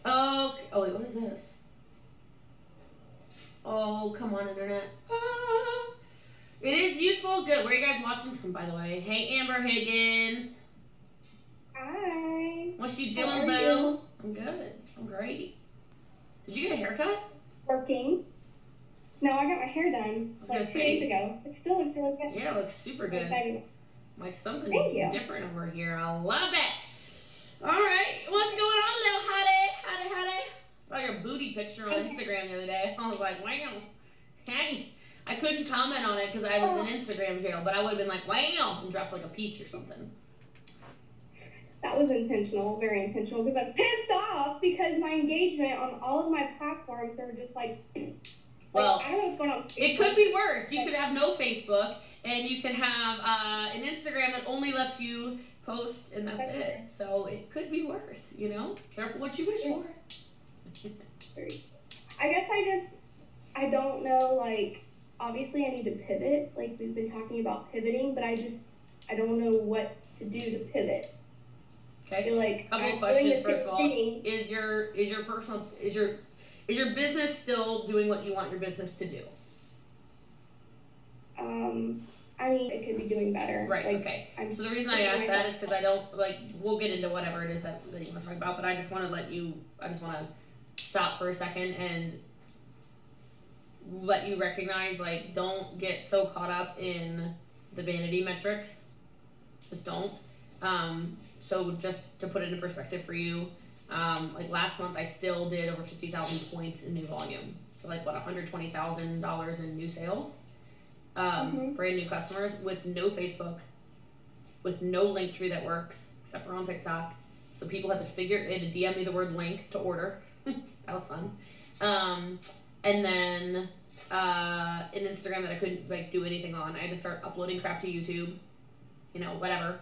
Oh, wait, what is this? Oh, come on, internet. Ah. It is useful. Good. Where are you guys watching from, by the way? Hey, Amber Higgins. Hi. What's you doing, How are boo? you? I'm good. I'm great. Did you get a haircut? Working. No, I got my hair done I was like 2 days ago. It still looks really good. Yeah, it looks super I'm good. excited. Like something Thank you. different over here. I love it. All right, what's going on, little hottie? Hottie. Saw your booty picture on Instagram the other day. I was like, wow. Hey. I couldn't comment on it because I was in Instagram jail, but I would have been like, wow, and dropped like a peach or something. That was intentional, very intentional, because I'm pissed off because my engagement on all of my platforms are just like, well, I don't know what's going on. It could be worse. You could have no Facebook, and you could have an Instagram that only lets you post, and that's it. So it could be worse, you know? Careful what you wish for. I guess I don't know, like, obviously I need to pivot. Like, we've been talking about pivoting, but I don't know what to do to pivot. Okay. I feel like couple of questions. First of all, is your business still doing what you want your business to do? I mean, it could be doing better. Right. Like, okay. So the reason I asked that is because I don't like. We'll get into whatever it is that you want to talk about, but I just want to I just want to stop for a second and let you recognize, like, don't get so caught up in the vanity metrics. Just don't. So just to put it into perspective for you, like last month I still did over 50,000 points in new volume. So like what, $120,000 in new sales, brand new customers with no Facebook, with no link tree that works except for on TikTok. So people had to DM me the word link to order. That was fun. And then an Instagram that I couldn't like do anything on. I had to start uploading crap to YouTube, you know, whatever.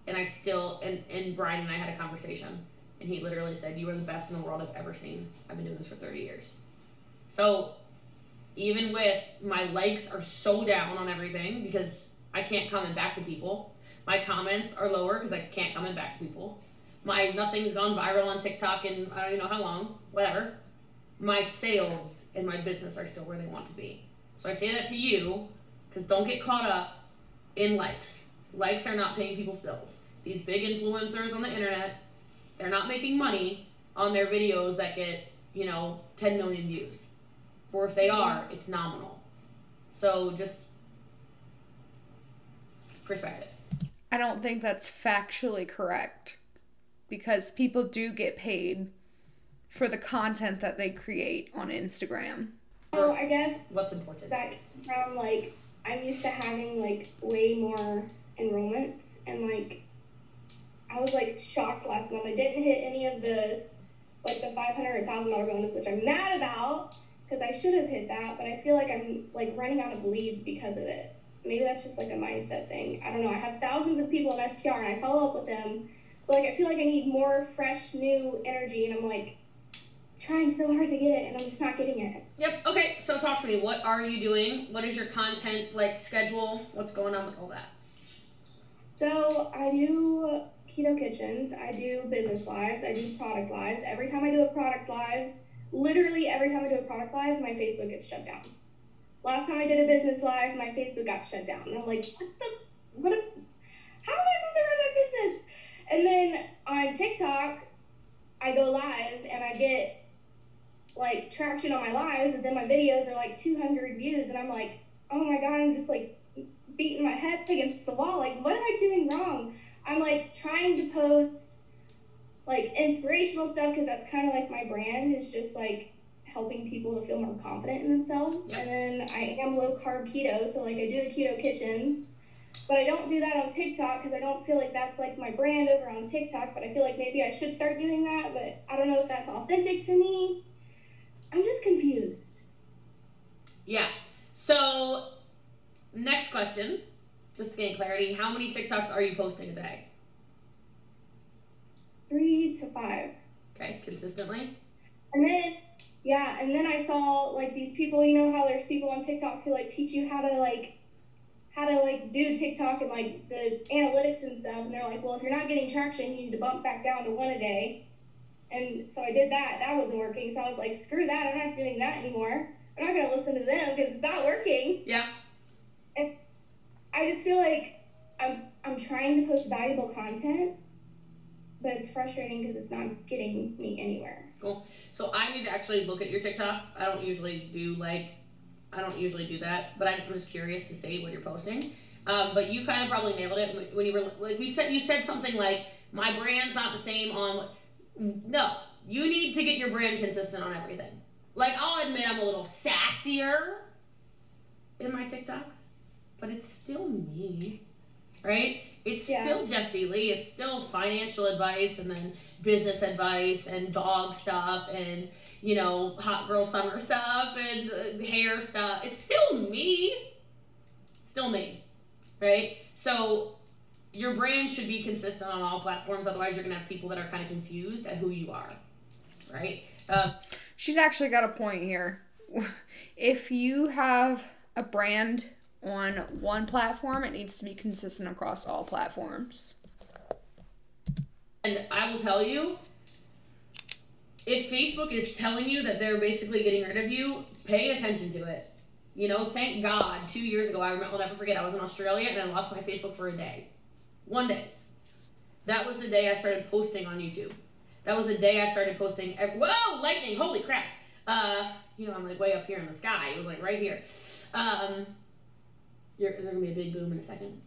And I still, and Brian and I had a conversation, and he literally said, you are the best in the world I've ever seen. I've been doing this for 30 years. So even with my likes are so down on everything because I can't comment back to people. My comments are lower because I can't comment back to people. Nothing's gone viral on TikTok in I don't even know how long, whatever. My sales and my business are still where they want to be. So I say that to you because don't get caught up in likes. Likes are not paying people's bills. These big influencers on the internet, they're not making money on their videos that get, 10 million views. Or if they are, it's nominal. So just perspective. I don't think that's factually correct because people do get paid for the content that they create on Instagram. So I guess what's important? Back from like I'm used to having like way more enrollments and like I was like shocked last month. I didn't hit any of the like the $500 or $1,000 bonus, which I'm mad about because I should have hit that, but I feel like I'm like running out of leads because of it. Maybe that's just like a mindset thing. I don't know. I have thousands of people in SPR and I follow up with them, but like I feel like I need more fresh new energy and I'm like trying so hard to get it and I'm just not getting it. Yep. Okay. So talk to me. What are you doing? What is your content like schedule? What's going on with all that? So I do keto kitchens. I do business lives. I do product lives. Every time I do a product live, literally every time I do a product live, my Facebook gets shut down. Last time I did a business live, my Facebook got shut down. And I'm like, how am I supposed to run my business? And then on TikTok, I go live and I get like traction on my lives, but then my videos are like 200 views and I'm like, oh my God, I'm just like beating my head against the wall. Like, what am I doing wrong? I'm like trying to post like inspirational stuff because that's kind of like my brand is just like helping people to feel more confident in themselves. Yep. And then I am low carb keto, so like I do the keto kitchens, but I don't do that on TikTok because I don't feel like that's like my brand over on TikTok, but I feel like maybe I should start doing that, but I don't know if that's authentic to me. I'm just confused. Yeah. So next question, just to gain clarity, how many TikToks are you posting a day? 3 to 5. Okay, consistently? And then I saw like these people, you know how there's people on TikTok who like teach you how to do TikTok and like the analytics and stuff, and they're like, well, if you're not getting traction, you need to bump back down to 1 a day. And so I did that. That wasn't working. So I was like, screw that. I'm not doing that anymore. I'm not going to listen to them because it's not working. Yeah. And I just feel like I'm trying to post valuable content, but it's frustrating because it's not getting me anywhere. Cool. So I need to actually look at your TikTok. I don't usually do that, but I'm just curious to see what you're posting. But you kind of probably nailed it when you were like, you said something like my brand's not the same on, no, you need to get your brand consistent on everything. Like, I'll admit I'm a little sassier in my TikToks, but it's still me, right? It's still Jessie Lee. It's still financial advice and then business advice and dog stuff and, you know, hot girl summer stuff and hair stuff. It's still me. Still me, right? So your brand should be consistent on all platforms. Otherwise, you're going to have people that are kind of confused at who you are, right? She's actually got a point here. If you have a brand on one platform, it needs to be consistent across all platforms. And I will tell you, if Facebook is telling you that they're basically getting rid of you, pay attention to it. You know, thank God, 2 years ago, I'll never forget, I was in Australia and I lost my Facebook for a day. One day. That was the day I started posting on YouTube. That was the day I started posting. Whoa, lightning, holy crap. You know, I'm like way up here in the sky. It was like right here. Is there going to be a big boom in a second?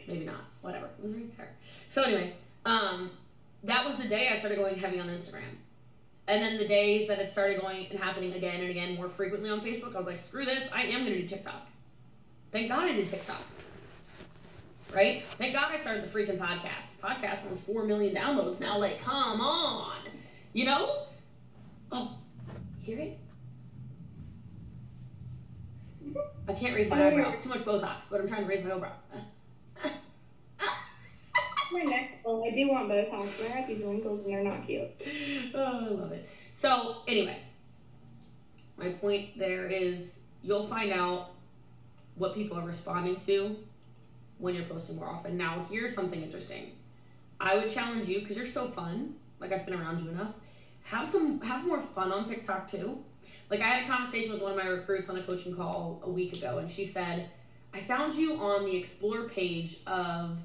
Maybe not. Whatever. It was right there. So anyway, that was the day I started going heavy on Instagram. And then the days that it started going and happening again and again more frequently on Facebook, I was like, screw this, I am going to do TikTok. Thank God I did TikTok. Right? Thank God I started the freaking podcast. Podcast almost 4 million downloads now. Like, come on. You know? Oh, hear it? I can't raise my eyebrow. Too much Botox, but I'm trying to raise my eyebrow. My next goal, I do want Botox, but I have these wrinkles and they're not cute. Oh, I love it. So, anyway, my point there is you'll find out what people are responding to when you're posting more often. Now, here's something interesting. I would challenge you, because you're so fun, like I've been around you enough, have more fun on TikTok too. Like I had a conversation with one of my recruits on a coaching call a week ago, and she said, I found you on the Explore page of,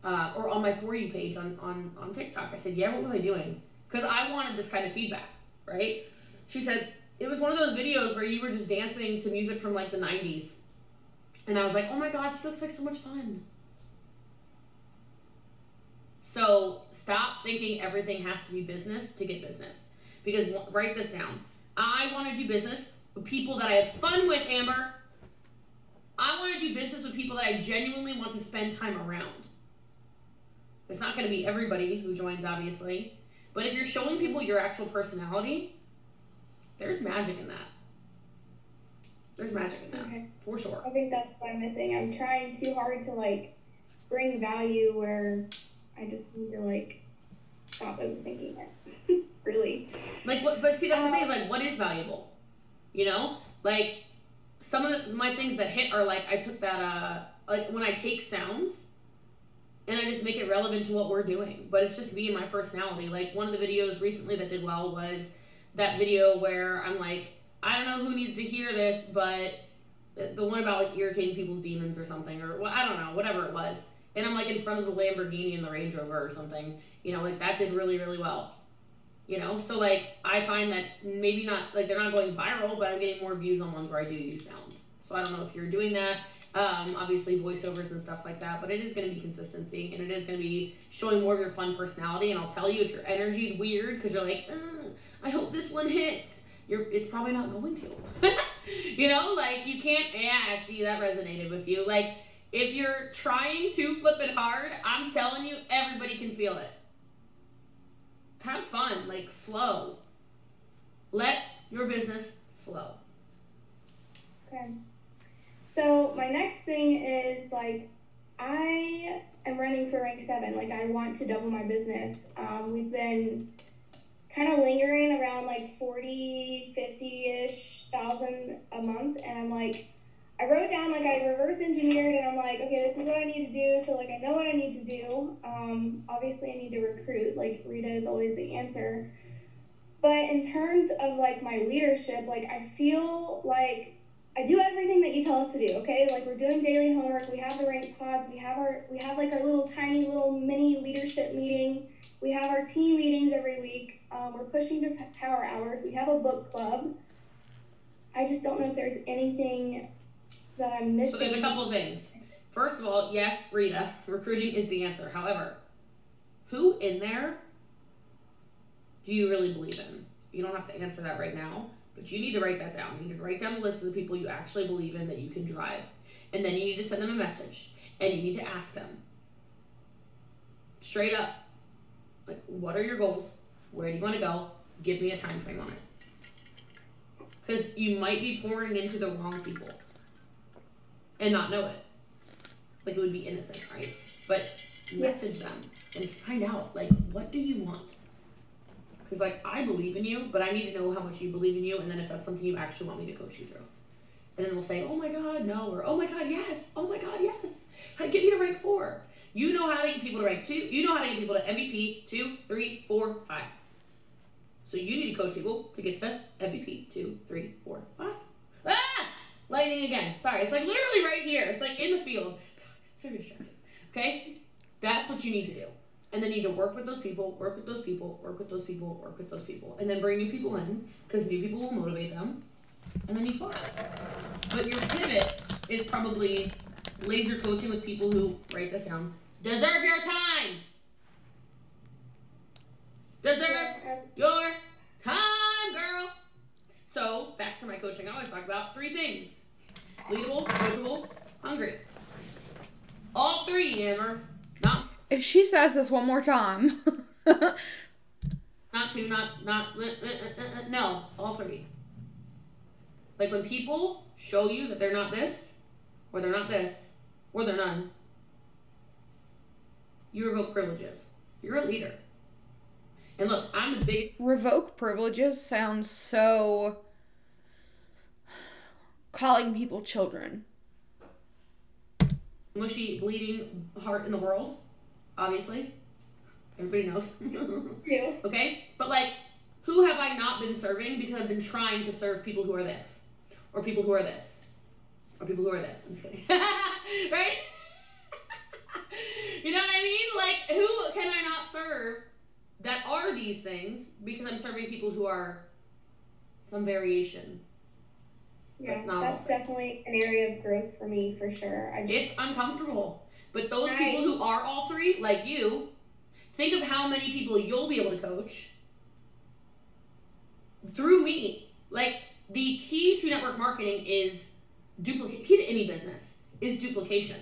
or on my For You page on TikTok. I said, yeah, what was I doing? Because I wanted this kind of feedback, right? She said, it was one of those videos where you were just dancing to music from like the 90s. And I was like, oh my God, she looks like so much fun. So stop thinking everything has to be business to get business. Because write this down. I want to do business with people that I have fun with, Amber. I want to do business with people that I genuinely want to spend time around. It's not going to be everybody who joins, obviously. But if you're showing people your actual personality, there's magic in that. There's magic in that, for sure. I think that's what I'm missing. I'm trying too hard to, like, bring value where I just need to, like, stop overthinking it. Really. Like, but see, that's the thing is, like, what is valuable? You know? Like, some of my things that hit are, like, I took that, like, when I take sounds, and I just make it relevant to what we're doing. But it's just me and my personality. Like, one of the videos recently that did well was that video where I'm like, I don't know who needs to hear this, but the one about, like, irritating people's demons or something, or, well, I don't know, whatever it was. And I'm, like, in front of the Lamborghini and the Range Rover or something. You know, like, that did really, really well. You know? So, like, I find that maybe not, like, they're not going viral, but I'm getting more views on ones where I do use sounds. So I don't know if you're doing that. Obviously voiceovers and stuff like that, but it is going to be consistency, and it is going to be showing more of your fun personality. And I'll tell you, if your energy is weird because you're like, I hope this one hits, it's probably not going to. You know, like, you can't, yeah, see, that resonated with you. Like, if you're trying to flip it hard, I'm telling you, everybody can feel it. Have fun, like, flow. Let your business flow. Okay. So my next thing is, like, I am running for rank 7. Like, I want to double my business. We've been kind of lingering around like 40, 50-ish thousand a month. And I'm like, I wrote down, like, I reverse engineered, and I'm like, okay, this is what I need to do. So, like, I know what I need to do. Obviously I need to recruit. Like, Rita is always the answer. But in terms of, like, my leadership, like, I feel like I do everything that you tell us to do, okay? Like, we're doing daily homework, we have the rank pods, we have like our little tiny little mini leadership meeting, we have our team meetings every week, we're pushing to power hours, we have a book club. I just don't know if there's anything that I'm missing. So there's a couple of things. first of all, yes, Rita, recruiting is the answer. However, who in there do you really believe in? You don't have to answer that right now, but you need to write that down. You need to write down the list of the people you actually believe in that you can drive. And then you need to send them a message. And you need to ask them. Straight up. Like, what are your goals? Where do you want to go? Give me a time frame on it. Because you might be pouring into the wrong people. And not know it. Like, it would be innocent, right? But message them and find out, like, what do you want? Because, like, I believe in you, but I need to know how much you believe in you, and then if that's something you actually want me to coach you through. And then we'll say, oh my God, no, or oh my God, yes, oh my God, yes. Get me to rank 4. You know how to get people to rank 2. You know how to get people to MVP 2, 3, 4, 5. So you need to coach people to get to MVP 2, 3, 4, 5. Ah! Lightning again. Sorry, it's like literally right here. It's like in the field. So distracted. Okay? That's what you need to do. And then you need to work with those people, work with those people, work with those people, work with those people. And then bring new people in, because new people will motivate them. And then you fly. But your pivot is probably laser coaching with people who, write this down, deserve your time. Deserve your time, girl. So, back to my coaching, I always talk about 3 things. Leadable, coachable, hungry. All 3, Amber. Not. If she says this one more time. Not 2, no, all 3. Like, when people show you that they're not this, or they're not this, or they're none, you revoke privileges. You're a leader. And look, I'm the big... Revoke privileges sounds so... calling people children. Mushy, bleeding heart in the world, obviously. Everybody knows. Yeah. Okay? But, like, who have I not been serving because I've been trying to serve people who are this? Or people who are this? Or people who are this? I'm just kidding. Right? You know what I mean? Like, who can I not serve that are these things because I'm serving people who are some variation? Yeah, that's definitely an area of growth for me, for sure. It's uncomfortable. But those people who are all 3, like you, think of how many people you'll be able to coach through me. Like, the key to network marketing is key to any business is duplication.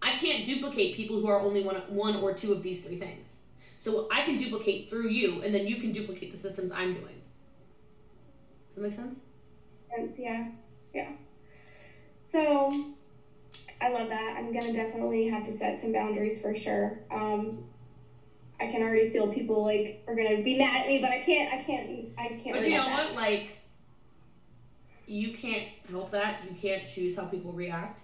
I can't duplicate people who are only one or 2 of these 3 things. So I can duplicate through you, and then you can duplicate the systems I'm doing. Does that make sense? Yeah. So I love that. I'm gonna definitely have to set some boundaries for sure. I can already feel people like are gonna be mad at me, but I can't. But you know what? Like, you can't help that. You can't choose how people react.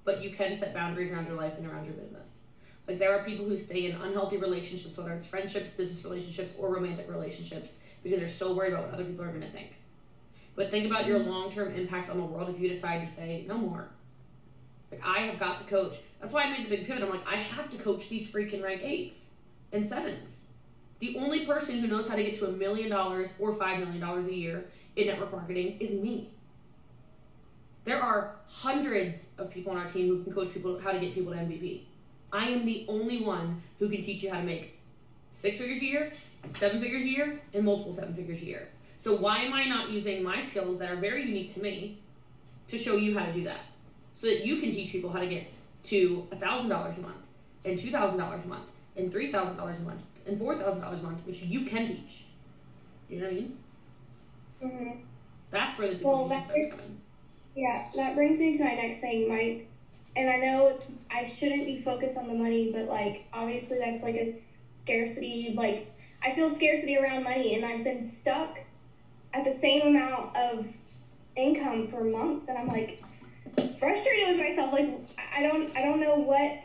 But you can set boundaries around your life and around your business. Like, there are people who stay in unhealthy relationships, whether it's friendships, business relationships, or romantic relationships, because they're so worried about what other people are going to think. But think about your long-term impact on the world if you decide to say, no more. Like, I have got to coach. That's why I made the big pivot. I'm like, I have to coach these freaking rank 8s and 7s. The only person who knows how to get to $1 million or $5 million a year in network marketing is me. There are hundreds of people on our team who can coach people how to get people to MVP. I am the only one who can teach you how to make 6 figures a year, 7 figures a year, and multiple 7 figures a year. So why am I not using my skills that are very unique to me to show you how to do that? So that you can teach people how to get to $1,000 a month, and $2,000 a month, and $3,000 a month, and $4,000 a month, which you can teach. You know what I mean? Mm-hmm. That's where the duplication starts coming. Yeah, that brings me to my next thing, Mike. And I know I shouldn't be focused on the money, but like obviously that's like a scarcity. Like, I feel scarcity around money, and I've been stuck at the same amount of income for months, and I'm like frustrated with myself. Like, I don't know what.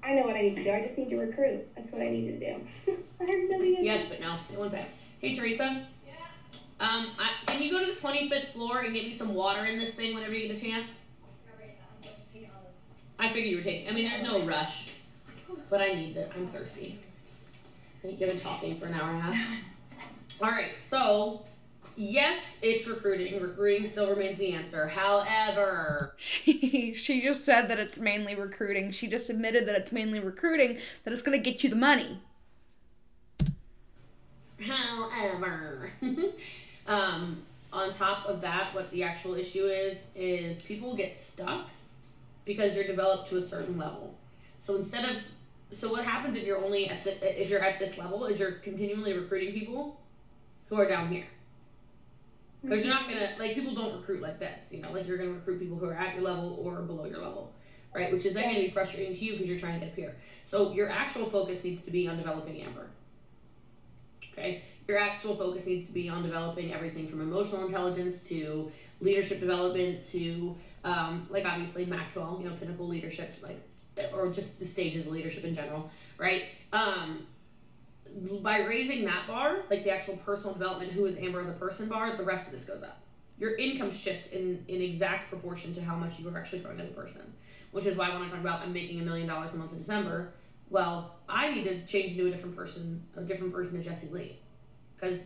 I know what I need to do. I just need to recruit. That's what I need to do. I have nothing else. Yes, but no. One second. Hey, Teresa. Can you go to the 25th floor and get me some water in this thing whenever you get a chance? I figured you were taking. I mean, there's no rush, but I need it. I'm thirsty. I think you've been talking for an hour and a half. All right, so Yes, it's recruiting. Recruiting still remains the answer. However, She just said that it's mainly recruiting. She just admitted that it's mainly recruiting, that it's going to get you the money. however, on top of that, what the actual issue is people get stuck because you're developed to a certain level. So what happens if you're only if you're at this level is you're continually recruiting people who are down here. Because you're not gonna, like, people don't recruit like this, you know, like you're gonna recruit people who are at your level or below your level, right? Which is then gonna be frustrating to you because you're trying to get up here. So your actual focus needs to be on developing Amber. Okay? Your actual focus needs to be on developing everything from emotional intelligence to leadership development to, like, obviously Maxwell, you know, pinnacle leaderships, like, or just the stages of leadership in general, right? By raising that bar, like the actual personal development, who is Amber as a person bar, the rest of this goes up. Your income shifts in exact proportion to how much you are actually growing as a person, which is why when I talk about I'm making $1 million a month in December, well, I need to change into a different person to Jessie Lee, because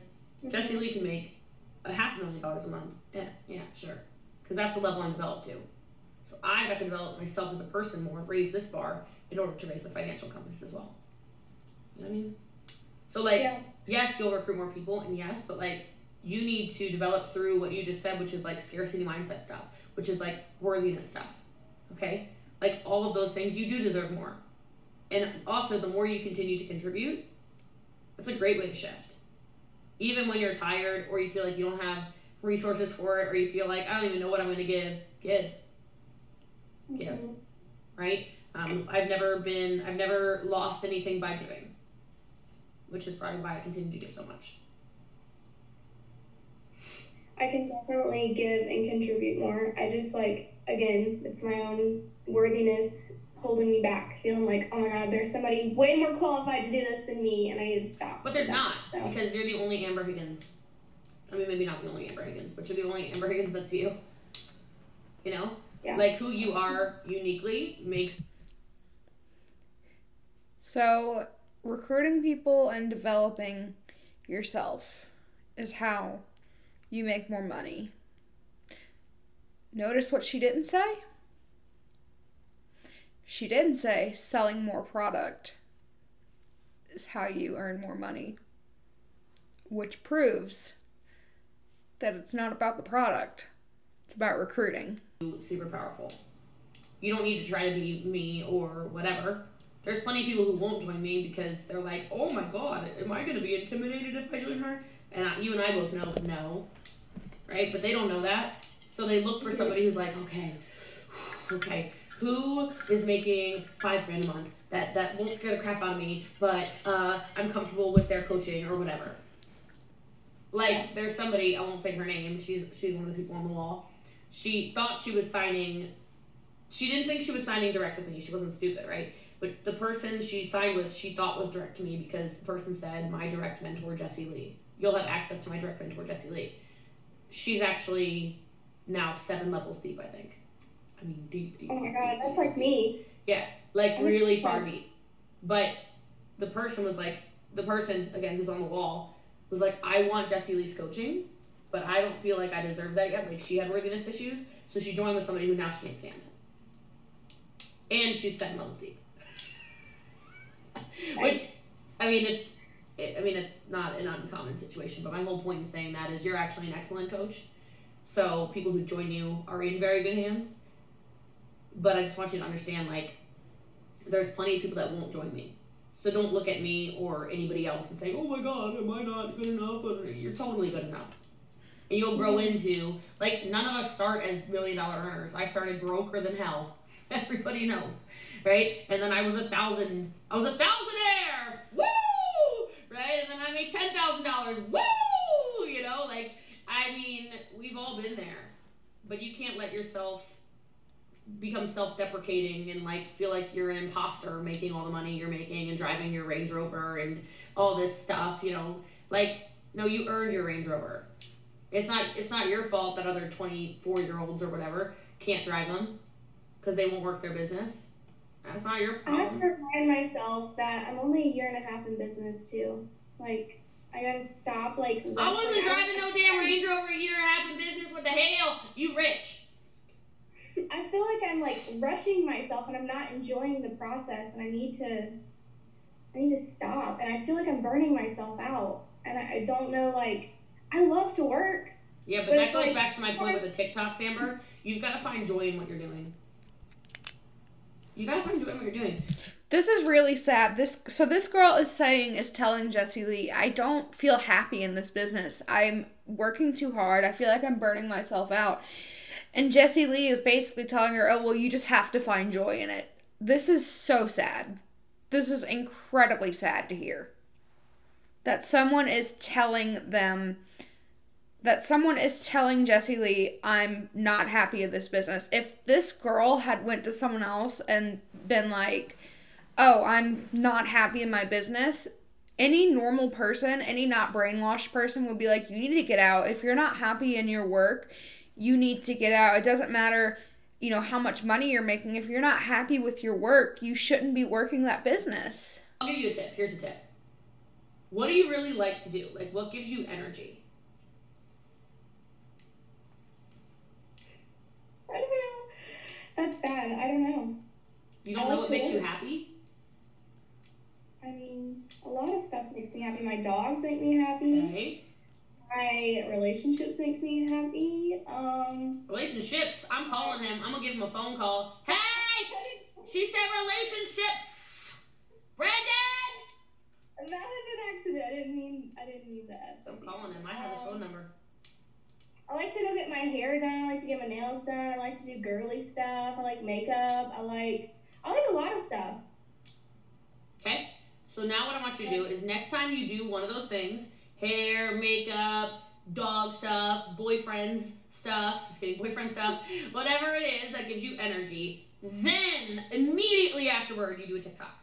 Jessie Lee can make $500,000 a month. Yeah, sure, because that's the level I'm developed to. So I've got to develop myself as a person more, raise this bar in order to raise the financial compass as well. You know what I mean? So, like, yes, you'll recruit more people, and yes, but, like, you need to develop through what you just said, which is, like, scarcity mindset stuff, which is, like, worthiness stuff, okay? Like, all of those things, you do deserve more. And also, the more you continue to contribute, it's a great way to shift. Even when you're tired, or you feel like you don't have resources for it, or you feel like, I don't even know what I'm going to give, right? I've never lost anything by giving, which is probably why I continue to give so much. I can definitely give and contribute more. I just, like, again, it's my own worthiness holding me back, feeling like, oh my God, there's somebody way more qualified to do this than me, and I need to stop. But there's not, because you're the only Amber Higgins. I mean, maybe not the only Amber Higgins, but you're the only Amber Higgins that's you. You know? Yeah. Like, who you are uniquely makes... So, recruiting people and developing yourself is how you make more money. Notice what she didn't say? She didn't say selling more product is how you earn more money, which proves that it's not about the product. It's about recruiting. Super powerful. You don't need to try to be me or whatever. There's plenty of people who won't join me because they're like, oh my God, am I going to be intimidated if I join her? And you and I both know no, right? But they don't know that. So they look for somebody who's like, okay, who is making $5,000 a month that won't scare the crap out of me, but I'm comfortable with their coaching or whatever. Like, there's somebody, I won't say her name, she's one of the people on the wall. She thought she was signing, she didn't think she was signing direct with me. She wasn't stupid, right? But the person she signed with, she thought was direct to me because the person said, my direct mentor, Jessie Lee. You'll have access to my direct mentor, Jessie Lee. She's actually now 7 levels deep, I think. I mean, deep. Oh my God, that's like me. Yeah, like really far deep. But the person was like, again, who's on the wall, was like, I want Jessie Lee's coaching, but I don't feel like I deserve that yet. Like, she had worthiness issues, so she joined with somebody who now she can't stand. And she's 7 levels deep. Which, I mean, it's not an uncommon situation, but my whole point in saying that is you're actually an excellent coach. So people who join you are in very good hands. But I just want you to understand, like, there's plenty of people that won't join me. So don't look at me or anybody else and say, oh my God, am I not good enough? You're totally good enough. And you'll grow into, like, none of us start as $1 million earners. I started broker than hell. Everybody knows, right? And then I was a thousandaire. Woo! Right? And then I made $10,000. Woo! You know, like, I mean, we've all been there. But you can't let yourself become self-deprecating and, like, feel like you're an imposter making all the money you're making and driving your Range Rover and all this stuff, you know. Like, no, you earned your Range Rover. It's not your fault that other 24-year-olds or whatever can't drive them because they won't work their business. That's not your problem. I have to remind myself that I'm only 1.5 years in business too. Like, I gotta stop, like, I wasn't rushing out. driving no damn Range Rover a year and a half in business. What the hell? You rich. I feel like I'm, like, rushing myself and I'm not enjoying the process, and I need to stop. And I feel like I'm burning myself out. And I don't know, like, I love to work. Yeah, but that goes back to my point with the TikToks, Amber. You've got to find joy in what you're doing. You got to find joy in what you're doing. This is really sad. This girl is telling Jessie Lee, I don't feel happy in this business. I'm working too hard. I feel like I'm burning myself out. And Jessie Lee is basically telling her, oh, well, you just have to find joy in it. This is so sad. This is incredibly sad to hear. That someone is telling Jessie Lee, I'm not happy in this business. If this girl had went to someone else and been like, oh, I'm not happy in my business, any normal person, any not brainwashed person would be like, you need to get out. If you're not happy in your work, you need to get out. It doesn't matter, you know, how much money you're making. If you're not happy with your work, you shouldn't be working that business. I'll give you a tip. Here's a tip. What do you really like to do? Like, what gives you energy? I don't know. That's bad. I don't know. You don't know what makes you happy? I mean, a lot of stuff makes me happy. My dogs make me happy. Okay. My relationships makes me happy. Relationships? I'm calling him. I'm going to give him a phone call. Hey! She said relationships! Brandon! That was an accident. I didn't mean that. I'm calling him. I have his phone number. I like to go get my hair done. I like to get my nails done. I like to do girly stuff. I like makeup. I like a lot of stuff. Okay. So now what I want you to do is next time you do one of those things, hair, makeup, dog stuff, boyfriend stuff, whatever it is that gives you energy, then immediately afterward you do a TikTok.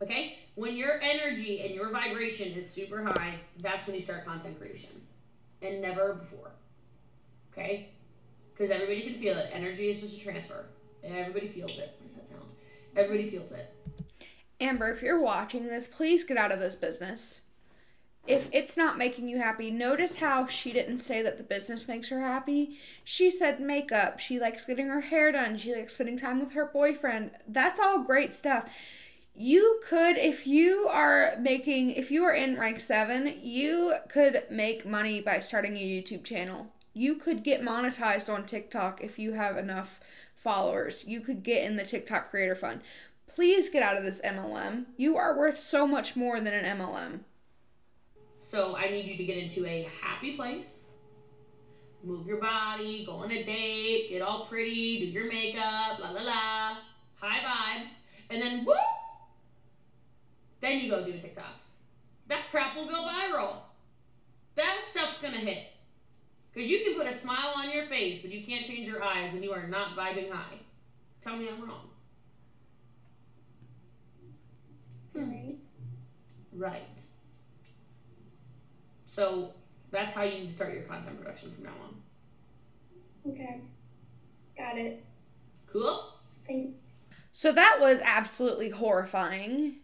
Okay? When your energy and your vibration is super high, that's when you start content creation. And never before. Okay? Because everybody can feel it. Energy is just a transfer. Everybody feels it. What does that sound? Everybody feels it. Amber, if you're watching this, please get out of this business. If it's not making you happy, notice how she didn't say that the business makes her happy. She said makeup. She likes getting her hair done. She likes spending time with her boyfriend. That's all great stuff. You could, if you are in rank 7, you could make money by starting a YouTube channel. You could get monetized on TikTok if you have enough followers. You could get in the TikTok Creator Fund. Please get out of this MLM. You are worth so much more than an MLM. So I need you to get into a happy place. Move your body, go on a date, get all pretty, do your makeup, la la la, high vibe, and then whoop! Then you go do a TikTok. That crap will go viral. That stuff's gonna hit. Because you can put a smile on your face, but you can't change your eyes when you are not vibing high. Tell me I'm wrong. Right. So that's how you need to start your content production from now on. Okay. Got it. Cool? Thanks. So that was absolutely horrifying.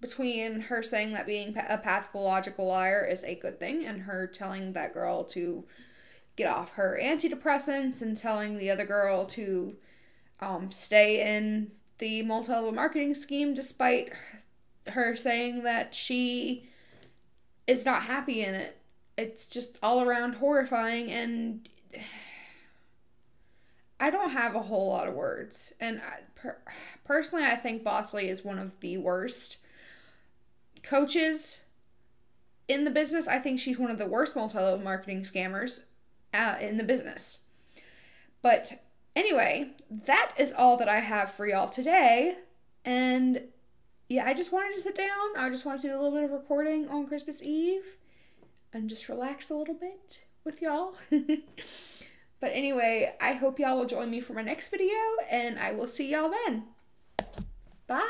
Between her saying that being a pathological liar is a good thing and her telling that girl to get off her antidepressants and telling the other girl to stay in the multi-level marketing scheme despite her saying that she is not happy in it. It's just all around horrifying, and I don't have a whole lot of words. And personally, I think Bosley is one of the worst coaches in the business. I think she's one of the worst multi-level marketing scammers in the business. But anyway, that is all that I have for y'all today. And yeah, I just wanted to sit down. I just wanted to do a little bit of recording on Christmas Eve and just relax a little bit with y'all. But anyway, I hope y'all will join me for my next video, and I will see y'all then. Bye!